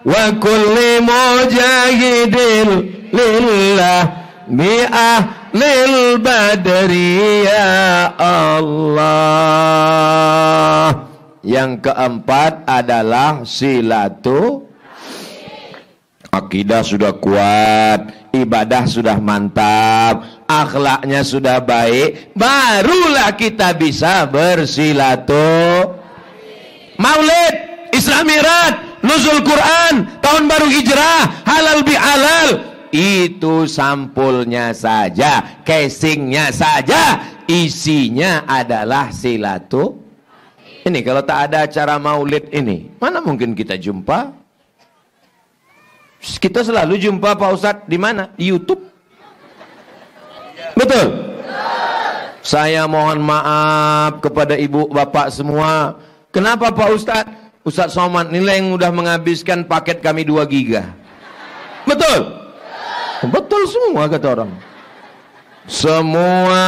Speaker 1: wa kulli mujahidin lillah bi ahlil badri ya Allah. Yang keempat adalah silatu. Akidah sudah kuat, ibadah sudah mantap, akhlaknya sudah baik, barulah kita bisa bersilatu. Maulid, Isra Mi'raj, nuzul Quran, tahun baru hijrah, halal bihalal, itu sampulnya saja, casingnya saja, isinya adalah silatu. Ini kalau tak ada acara maulid ini, mana mungkin kita jumpa? Kita selalu jumpa Pak Ustadz di mana? Di YouTube. Betul? Saya mohon maaf kepada ibu bapak semua. Kenapa Pak Ustadz? Ustadz Somad nilai yang udah menghabiskan paket kami 2 giga. Betul? Betul semua kata orang. Semua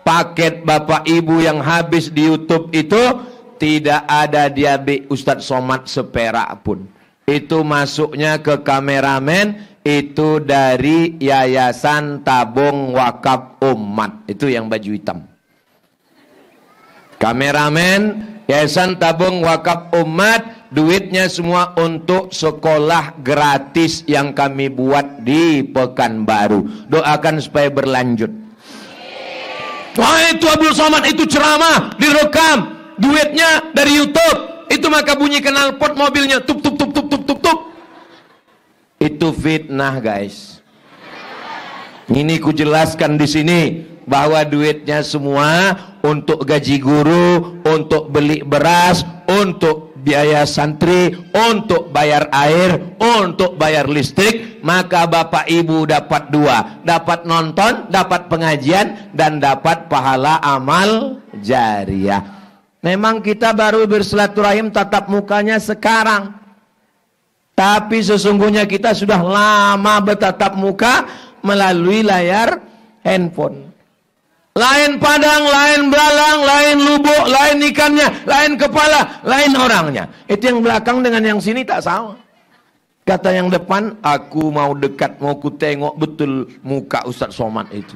Speaker 1: paket bapak ibu yang habis di YouTube itu tidak ada diambil Ustadz Somad seperak pun. Itu masuknya ke kameramen. Itu dari Yayasan Tabung Wakaf Umat. Itu yang baju hitam. Kameramen Yayasan Tabung Wakaf Umat, duitnya semua untuk sekolah gratis yang kami buat di Pekanbaru. Doakan supaya berlanjut. Wah, itu Abdul Somad itu ceramah direkam, duitnya dari YouTube. Itu maka bunyi knalpot mobilnya tup tup tup tup tup tup tup. Itu fitnah, guys. Ini ku jelaskan di sini bahwa duitnya semua untuk gaji guru, untuk beli beras, untuk biaya santri, untuk bayar air, untuk bayar listrik. Maka bapak ibu dapat 2, dapat nonton, dapat pengajian, dan dapat pahala amal jariah. Memang kita baru bersilaturahim tatap mukanya sekarang. Tapi sesungguhnya kita sudah lama bertatap muka melalui layar handphone. Lain padang, lain belalang, lain lubuk, lain ikannya, lain kepala, lain orangnya. Itu yang belakang dengan yang sini tak sama. Kata yang depan, aku mau dekat, mau ku tengok betul muka Ustadz Somad itu.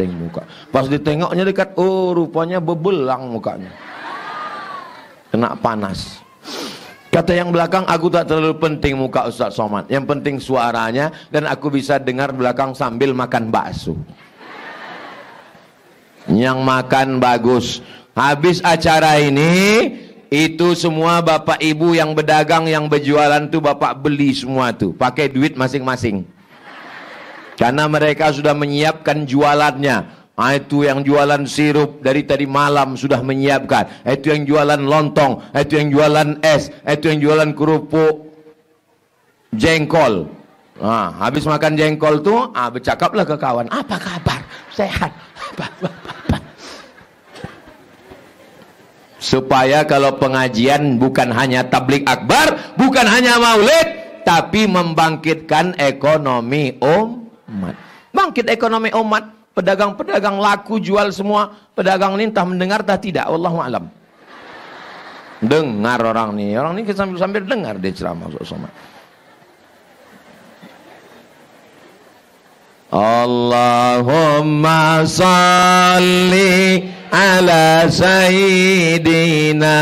Speaker 1: Tengok muka. Pas ditengoknya dekat, oh rupanya bebelang mukanya. Kena panas. Kata yang belakang, aku tak terlalu penting muka Ustadz Somad. Yang penting suaranya dan aku bisa dengar belakang sambil makan bakso. Yang makan bagus. Habis acara ini, itu semua bapak ibu yang berdagang, yang berjualan tuh bapak beli semua tuh. Pakai duit masing-masing. Karena mereka sudah menyiapkan jualannya. Itu yang jualan sirup dari tadi malam sudah menyiapkan. Itu yang jualan lontong. Itu yang jualan es. Itu yang jualan kerupuk jengkol. Habis makan jengkol tuh, bercakaplah ke kawan. Apa kabar? Sehat? Supaya kalau pengajian bukan hanya tablik akbar, bukan hanya maulid, tapi membangkitkan ekonomi umat. Bangkit ekonomi umat. Pedagang-pedagang laku jual semua. Pedagang ini entah mendengar entah tidak. Wallahu a'lam. Dengar orang nih. Orang ini sambil-sambil dengar dia ceramah. Allahumma salli ala sayyidina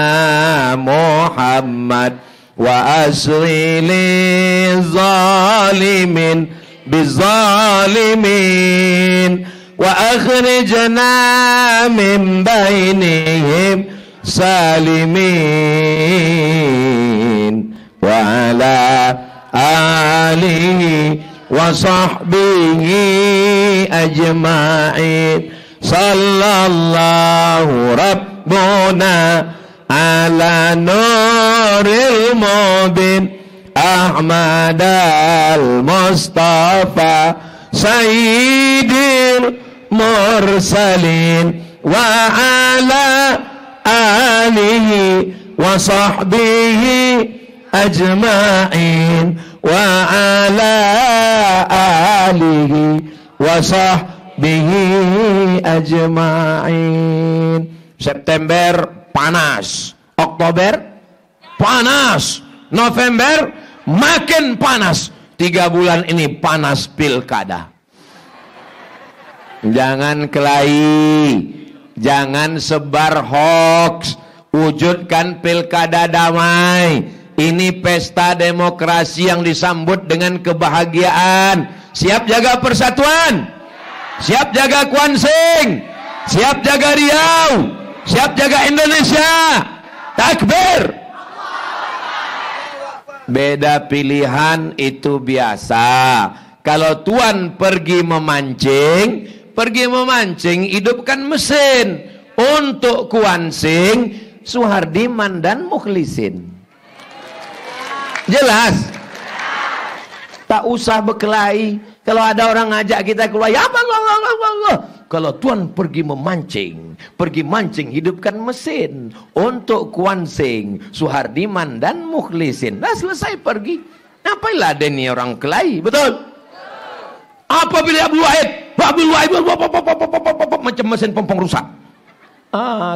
Speaker 1: Muhammad wa asli li zalimin bizalimin wa akhrijna min bainihim salimin wa ala alihi wa sahbihi ajma'in sallallahu rabbuna ala nuril mubin Ahmad al-Mustafa Sayyidil Mursalin wa ala alihi wa sahbihi ajma'in wa ala alihi wa sahbihi ajma'in. September panas, Oktober panas, November makin panas. 3 bulan ini panas pilkada. Jangan kelahi, jangan sebar hoax, wujudkan pilkada damai. Ini pesta demokrasi yang disambut dengan kebahagiaan. Siap jaga persatuan, siap jaga Kuansing, siap jaga Riau, siap jaga Indonesia. Takbir. Beda pilihan itu biasa. Kalau tuan pergi memancing, hidupkan mesin. Untuk Kuansing, Suhardiman dan Mukhlisin. Jelas? Tak usah berkelahi. Kalau ada orang ngajak kita keluar, ya Allah. Kalau Tuan pergi memancing, pergi mancing, hidupkan mesin untuk kuansing Suhardiman dan Mukhlisin. Dah selesai pergi. Ngapainlah ada ni orang kelahi, betul? Apabila Abdul Wahid macam mesin pompong rusak.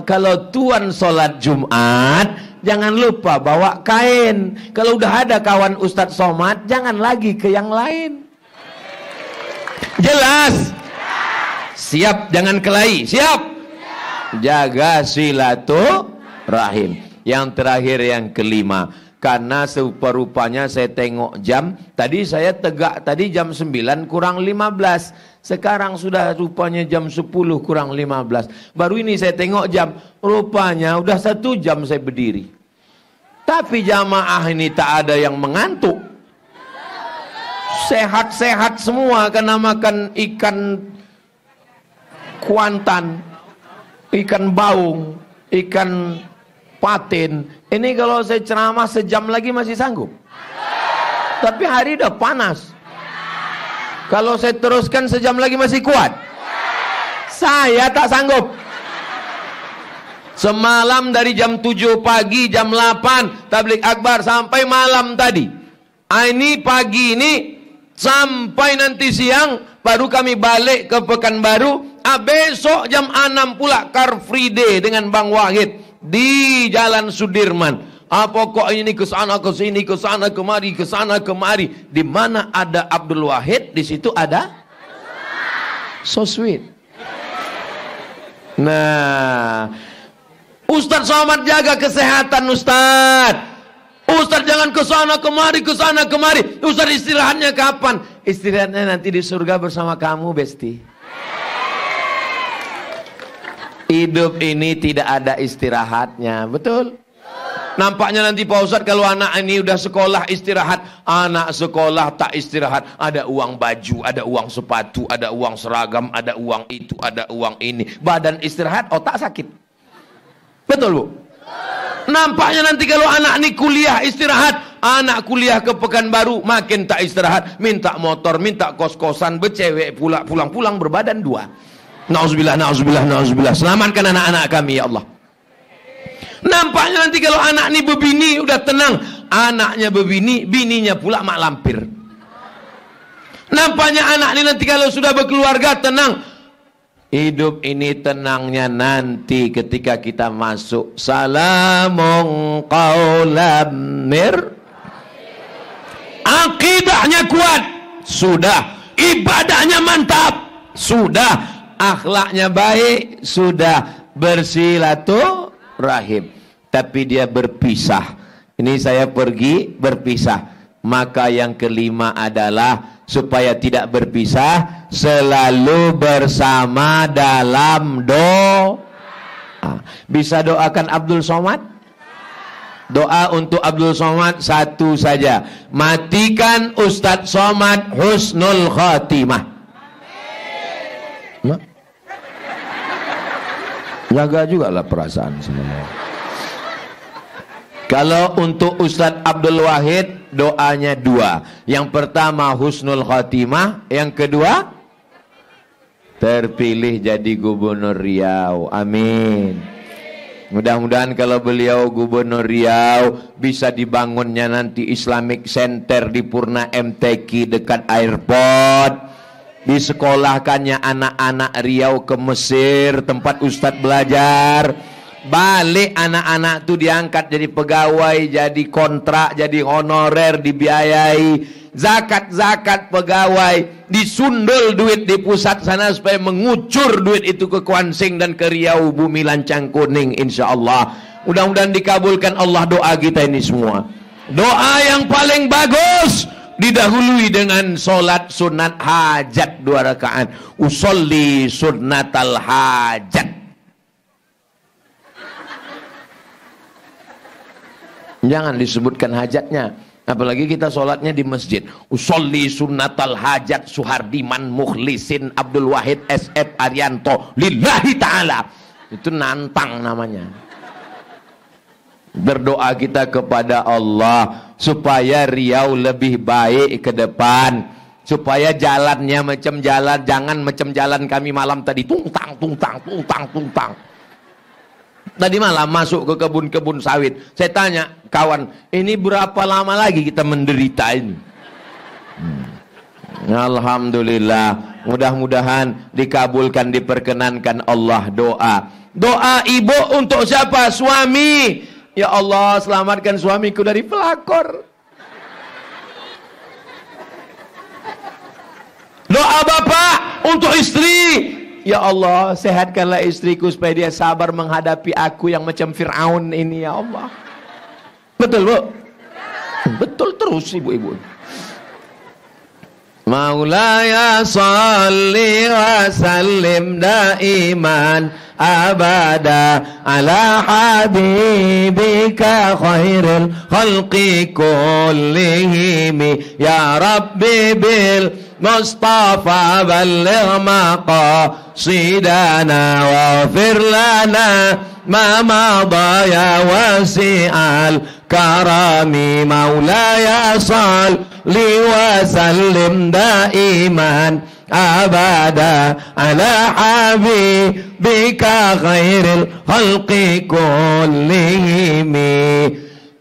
Speaker 1: Kalau Tuan solat Jumat, jangan lupa bawa kain. Kalau udah ada kawan Ustadz Somad, jangan lagi ke yang lain. Jelas? Siap, jangan kelahi. Siap? Jaga silaturahim. Yang terakhir, yang kelima. Karena serupa-rupanya saya tengok jam. Tadi saya tegak, tadi jam 9 kurang 15. Sekarang sudah rupanya jam 10 kurang 15. Baru ini saya tengok jam. Rupanya udah 1 jam saya berdiri. Tapi jamaah ini tak ada yang mengantuk. Sehat-sehat semua karena makan ikan kuantan, ikan baung, ikan patin. Ini kalau saya ceramah sejam lagi masih sanggup. Tapi hari udah panas. Kalau saya teruskan sejam lagi masih kuat. Saya tak sanggup. Semalam dari jam 7 pagi, jam 8 tabligh akbar sampai malam tadi. Ini pagi ini sampai nanti siang baru kami balik ke Pekanbaru. Besok jam 6 pula Car Free Day dengan Bang Wahid di Jalan Sudirman. Pokoknya ini ke sana ke sini, ke sana kemari, ke sana kemari. Di mana ada Abdul Wahid, di situ ada So Sweet. Nah, Ustadz Somad jaga kesehatan Ustadz. Ustadz jangan ke sana kemari, ke sana kemari. Ustadz istirahatnya kapan? Istirahatnya nanti di surga bersama kamu, Besti. Hidup ini tidak ada istirahatnya, betul? Nampaknya nanti Pak Ustadz kalau anak ini udah sekolah istirahat. Anak sekolah tak istirahat. Ada uang baju, ada uang sepatu, ada uang seragam, ada uang itu, ada uang ini. Badan istirahat, otak sakit. Betul, Bu? Nampaknya nanti kalau anak ini kuliah istirahat. Anak kuliah ke Pekanbaru makin tak istirahat. Minta motor, minta kos-kosan, bercewek pula, pulang-pulang berbadan 2. Nauzubillah, nauzubillah, nauzubillah. Selamatkan anak-anak kami, ya Allah. Nampaknya nanti kalau anak ini berbini udah tenang. Anaknya berbini, bininya pula mak lampir. Nampaknya anak ini nanti kalau sudah berkeluarga tenang. Hidup ini tenangnya nanti ketika kita masuk. Salamun qaulam mir. Akidahnya kuat. Sudah. Ibadahnya mantap. Sudah. Akhlaknya baik. Sudah. Bersilaturahim. Tapi dia berpisah. Ini saya pergi berpisah. Maka yang kelima adalah supaya tidak berpisah, selalu bersama dalam doa. Bisa doakan Abdul Somad? Doa untuk Abdul Somad satu saja. Matikan Ustadz Somad husnul khatimah. Jaga juga lah perasaan sebenarnya. Kalau untuk Ustadz Abdul Wahid, doanya 2. Yang pertama husnul khatimah, yang kedua terpilih jadi gubernur Riau. Amin. Mudah-mudahan kalau beliau gubernur Riau bisa dibangunnya nanti Islamic Center di Purna MTQ dekat airport. Disekolahkannya anak-anak Riau ke Mesir tempat Ustadz belajar. Balik anak-anak itu diangkat jadi pegawai, jadi kontrak, jadi honorer, dibiayai. Zakat-zakat pegawai, disundul duit di pusat sana supaya mengucur duit itu ke Kuansing dan ke Riau, bumi lancang kuning, insya Allah. Mudah-mudahan dikabulkan Allah doa kita ini semua. Doa yang paling bagus didahului dengan solat sunat hajat 2 rakaat. Usolli sunnatal hajat. Jangan disebutkan hajatnya. Apalagi kita sholatnya di masjid. Usolli sunnatal hajat Suhardiman Mukhlisin Abdul Wahid SF Arianto lillahi ta'ala. Itu nantang namanya. Berdoa kita kepada Allah supaya Riau lebih baik ke depan, supaya jalannya macam jalan, jangan macam jalan kami malam tadi, tungtang tungtang tungtang tungtang. Tadi malam masuk ke kebun-kebun sawit, saya tanya kawan, ini berapa lama lagi kita menderita ini? Alhamdulillah, mudah-mudahan dikabulkan, diperkenankan Allah doa. Doa ibu untuk siapa? Suami. Ya Allah, selamatkan suamiku dari pelakor. Doa bapak untuk istri. Ya Allah, sehatkanlah istriku supaya dia sabar menghadapi aku yang macam Fir'aun ini, ya Allah. Betul, Bu? Betul terus ibu-ibu. Maulaya salli wa sallim daiman abada ala habibika khairil khalqi kullihim ya rabbi bil mustafa balligh maqasidana waghfir lana ma madha ya wasi'al karami maulaya salli wa sallim daiman abada ala habibika khairil khalqi kullihim.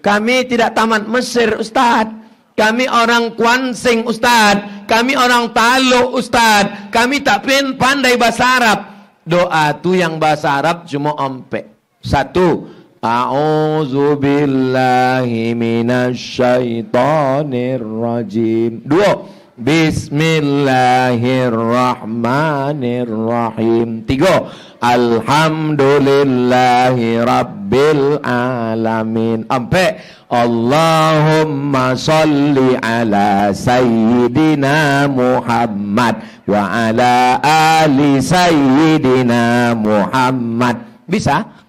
Speaker 1: Kami tidak tamat Mesir, Ustaz. Kami orang Kuansing, Ustaz. Kami orang Taluk, Ustaz. Kami tak pandai bahasa Arab. Doa tu yang bahasa Arab cuma ompek. Satu, a'udzu billahi minasyaitonir rajim. Dua, bismillahirrahmanirrahim. Tiga, alhamdulillahi rabbil alamin. Empat, Allahumma salli ala sayyidina Muhammad wa ala ali sayyidina Muhammad. Bisa?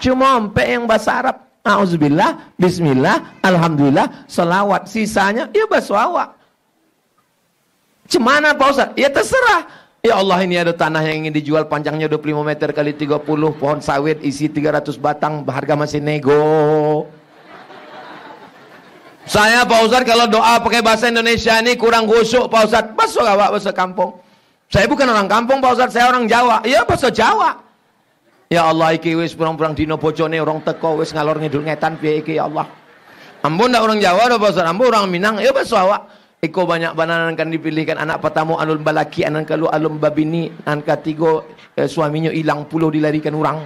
Speaker 1: Cuma empat yang bahasa Arab. A'udzubillah, bismillah, alhamdulillah, salawat. Sisanya ya bahasa awak. Cemana Pak Ustaz? Ya terserah. Ya Allah, ini ada tanah yang ingin dijual, panjangnya 25 meter kali 30, pohon sawit isi 300 batang, harga masih nego. Saya Pak Ustaz kalau doa pakai bahasa Indonesia ini kurang khusyuk Pak Ustaz. Bahasa kampung. Saya bukan orang kampung Pak Ustaz, saya orang Jawa. Ya bahasa Jawa. Ya Allah, iki wis perang-perang dino bojone orang teko wis ngalor ngidul ngetan piye iki ya Allah. Ampun ndak orang Jawa dah Pak Ustaz, ampun orang Minang. Ya bahasa awak. Iko banyak bananan kan dipilihkan anak pertama alun balaki, anak kalau alun babini, anak ketiga suaminya hilang puluh dilarikan orang.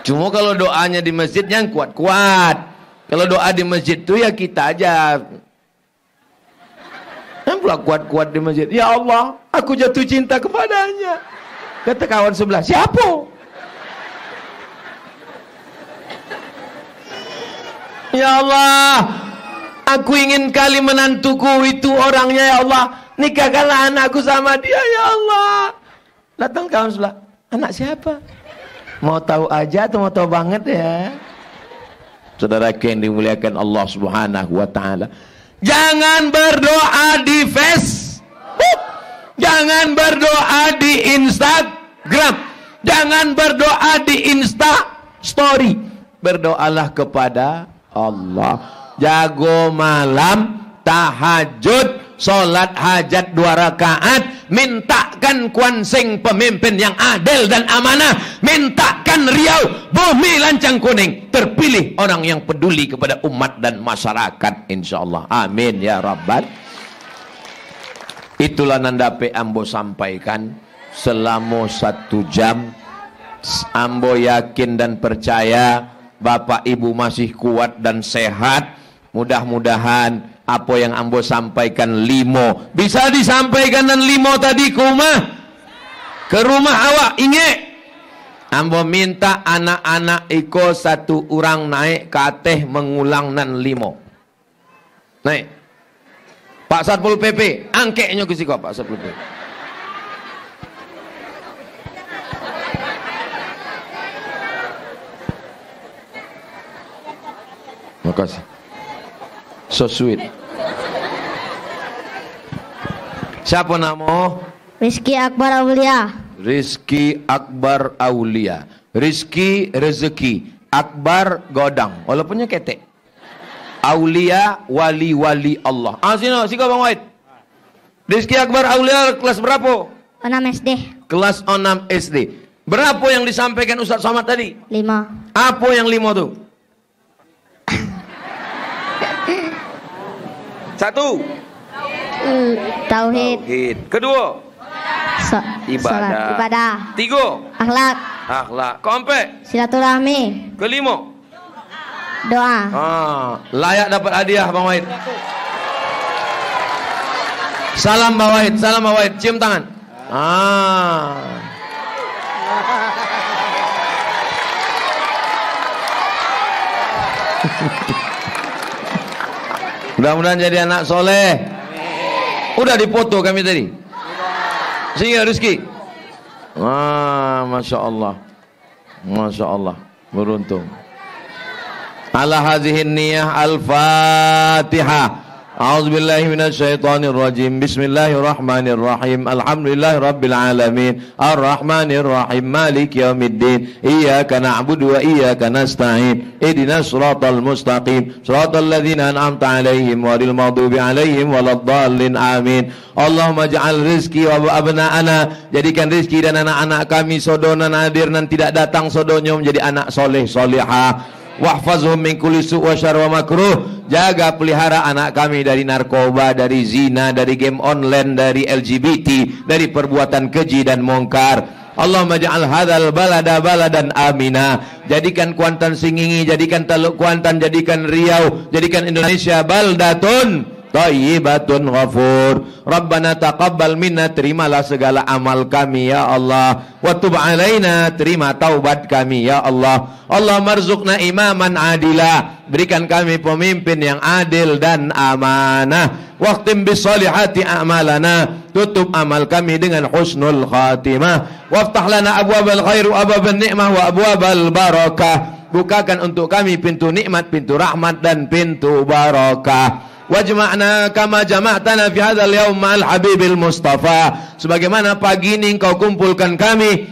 Speaker 1: Cuma kalau doanya di masjid yang kuat-kuat. Kalau doa di masjid tu ya kita aja. Yang pula kuat-kuat di masjid. Ya Allah, aku jatuh cinta kepadanya. Kata kawan sebelah, siapa? Ya Allah, aku ingin kali menantuku itu orangnya ya Allah. Nikahkanlah anakku sama dia ya Allah. Datang kawan sebelah, anak siapa? Mau tahu aja atau mau tahu banget ya? Saudara yang dimuliakan Allah Subhanahu wa taala. Jangan berdoa di Facebook. Jangan berdoa di Instagram. Jangan berdoa di Insta Story. Berdoalah kepada Allah. Jago malam, tahajud, solat hajat 2 rakaat, mintakan Kuansing pemimpin yang adil dan amanah, mintakan Riau bumi lancang kuning, terpilih orang yang peduli kepada umat dan masyarakat insyaallah. Amin ya rabbal. Itulah nandape ambo sampaikan selama 1 jam. Ambo yakin dan percaya Bapak Ibu masih kuat dan sehat. Mudah-mudahan apa yang ambo sampaikan 5 bisa disampaikan dan 5 tadi ke rumah awak. Ingat, ambo minta anak-anak iko 1 orang naik ke atas mengulang nan 5. Naik. Pak Satpol PP, angkeknya ke siko Pak Satpol PP. Makasih. So sweet. Siapa nama?
Speaker 3: Rizky Akbar Aulia.
Speaker 1: Rizky Akbar Aulia. Rizky rezeki. Akbar Godang, walaupunnya ketek. Aulia wali-wali Allah. Sini Bang Wahid. Rizki Akbar Aulia kelas berapa?
Speaker 3: 6 SD.
Speaker 1: Kelas 6 SD. Berapa yang disampaikan Ustaz Somad tadi?
Speaker 3: 5.
Speaker 1: Apa yang 5 tuh? 1.
Speaker 3: Tauhid.
Speaker 1: Kedua,
Speaker 3: Ibadah.
Speaker 1: 3.
Speaker 3: Akhlak.
Speaker 1: Keempat,
Speaker 3: Silaturahmi.
Speaker 1: kelima,
Speaker 3: Doa.
Speaker 1: layak dapat hadiah Bang Wahid. Salam Bang Wahid, cium tangan. Mudah-mudahan jadi anak soleh. Udah dipoto kami tadi. Sehingga Rizki. Masya Allah, beruntung. Ala hazihin niyah al-fatihah. A'udzubillahi minasyaitonirrajim. Bismillahirrahmanirrahim. Alhamdulillahi rabbil alamin. Ar-rahmanirrahim. Maliki yaumiddin. Iyyaka na'budu wa iyyaka nasta'in. Ihdinas siratal mustaqim. Siratal ladzina an'amta 'alaihim ghairil maghdubi 'alaihim waladdallin. Amin. Allahumma ja'al rizki wa abna'ana. Jadikan rizki dan anak-anak kami sodonan hadir dan tidak datang sodonya menjadi anak soleh solehah. Wahfazhum min kulli su' wa syarr wa makruh. Jaga pelihara anak kami dari narkoba, dari zina, dari game online, dari LGBT, dari perbuatan keji dan mungkar. Allahumma ja'al hadzal balada baladan amina. Jadikan Kuantan Singingi, jadikan Teluk Kuantan, jadikan Riau, jadikan Indonesia baldatun thayyibatun ghafur. Rabbana taqabbal minna, terimalah segala amal kami ya Allah. Wa tub alaina, terima taubat kami ya Allah. Allahumma rzuqna imaman adila, berikan kami pemimpin yang adil dan amanah. Waqtim bisolihati a'malana, tutup amal kami dengan husnul khatimah. Waftah lana abwabal khair wa abwabal ni'mah wa abwabal barakah. Bukakan untuk kami pintu nikmat, pintu rahmat dan pintu barakah. Wajma'na kama jama'tana fi hadzal yaum ma'al habibil mustafa. Sebagaimana pagi ini engkau kumpulkan kami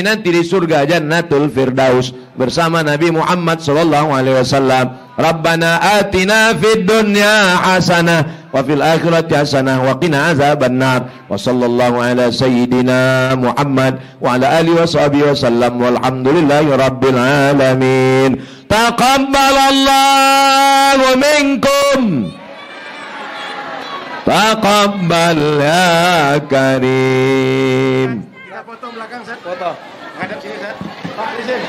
Speaker 1: nanti di surga Jannatul Firdaus bersama Nabi Muhammad sallallahu alaihi wasallam. Rabbana atina fid dunya hasanah wa fil akhirati hasanah wa qina azabannar. Wa sallallahu ala sayyidina Muhammad wa ala alihi washabihi wasallam walhamdulillahi rabbil alamin. Taqabbalallahu minkum. Taqabbal ya karim.
Speaker 4: Kita foto belakang, Set. Foto. Ngadep sini, Set. Pak, di sini.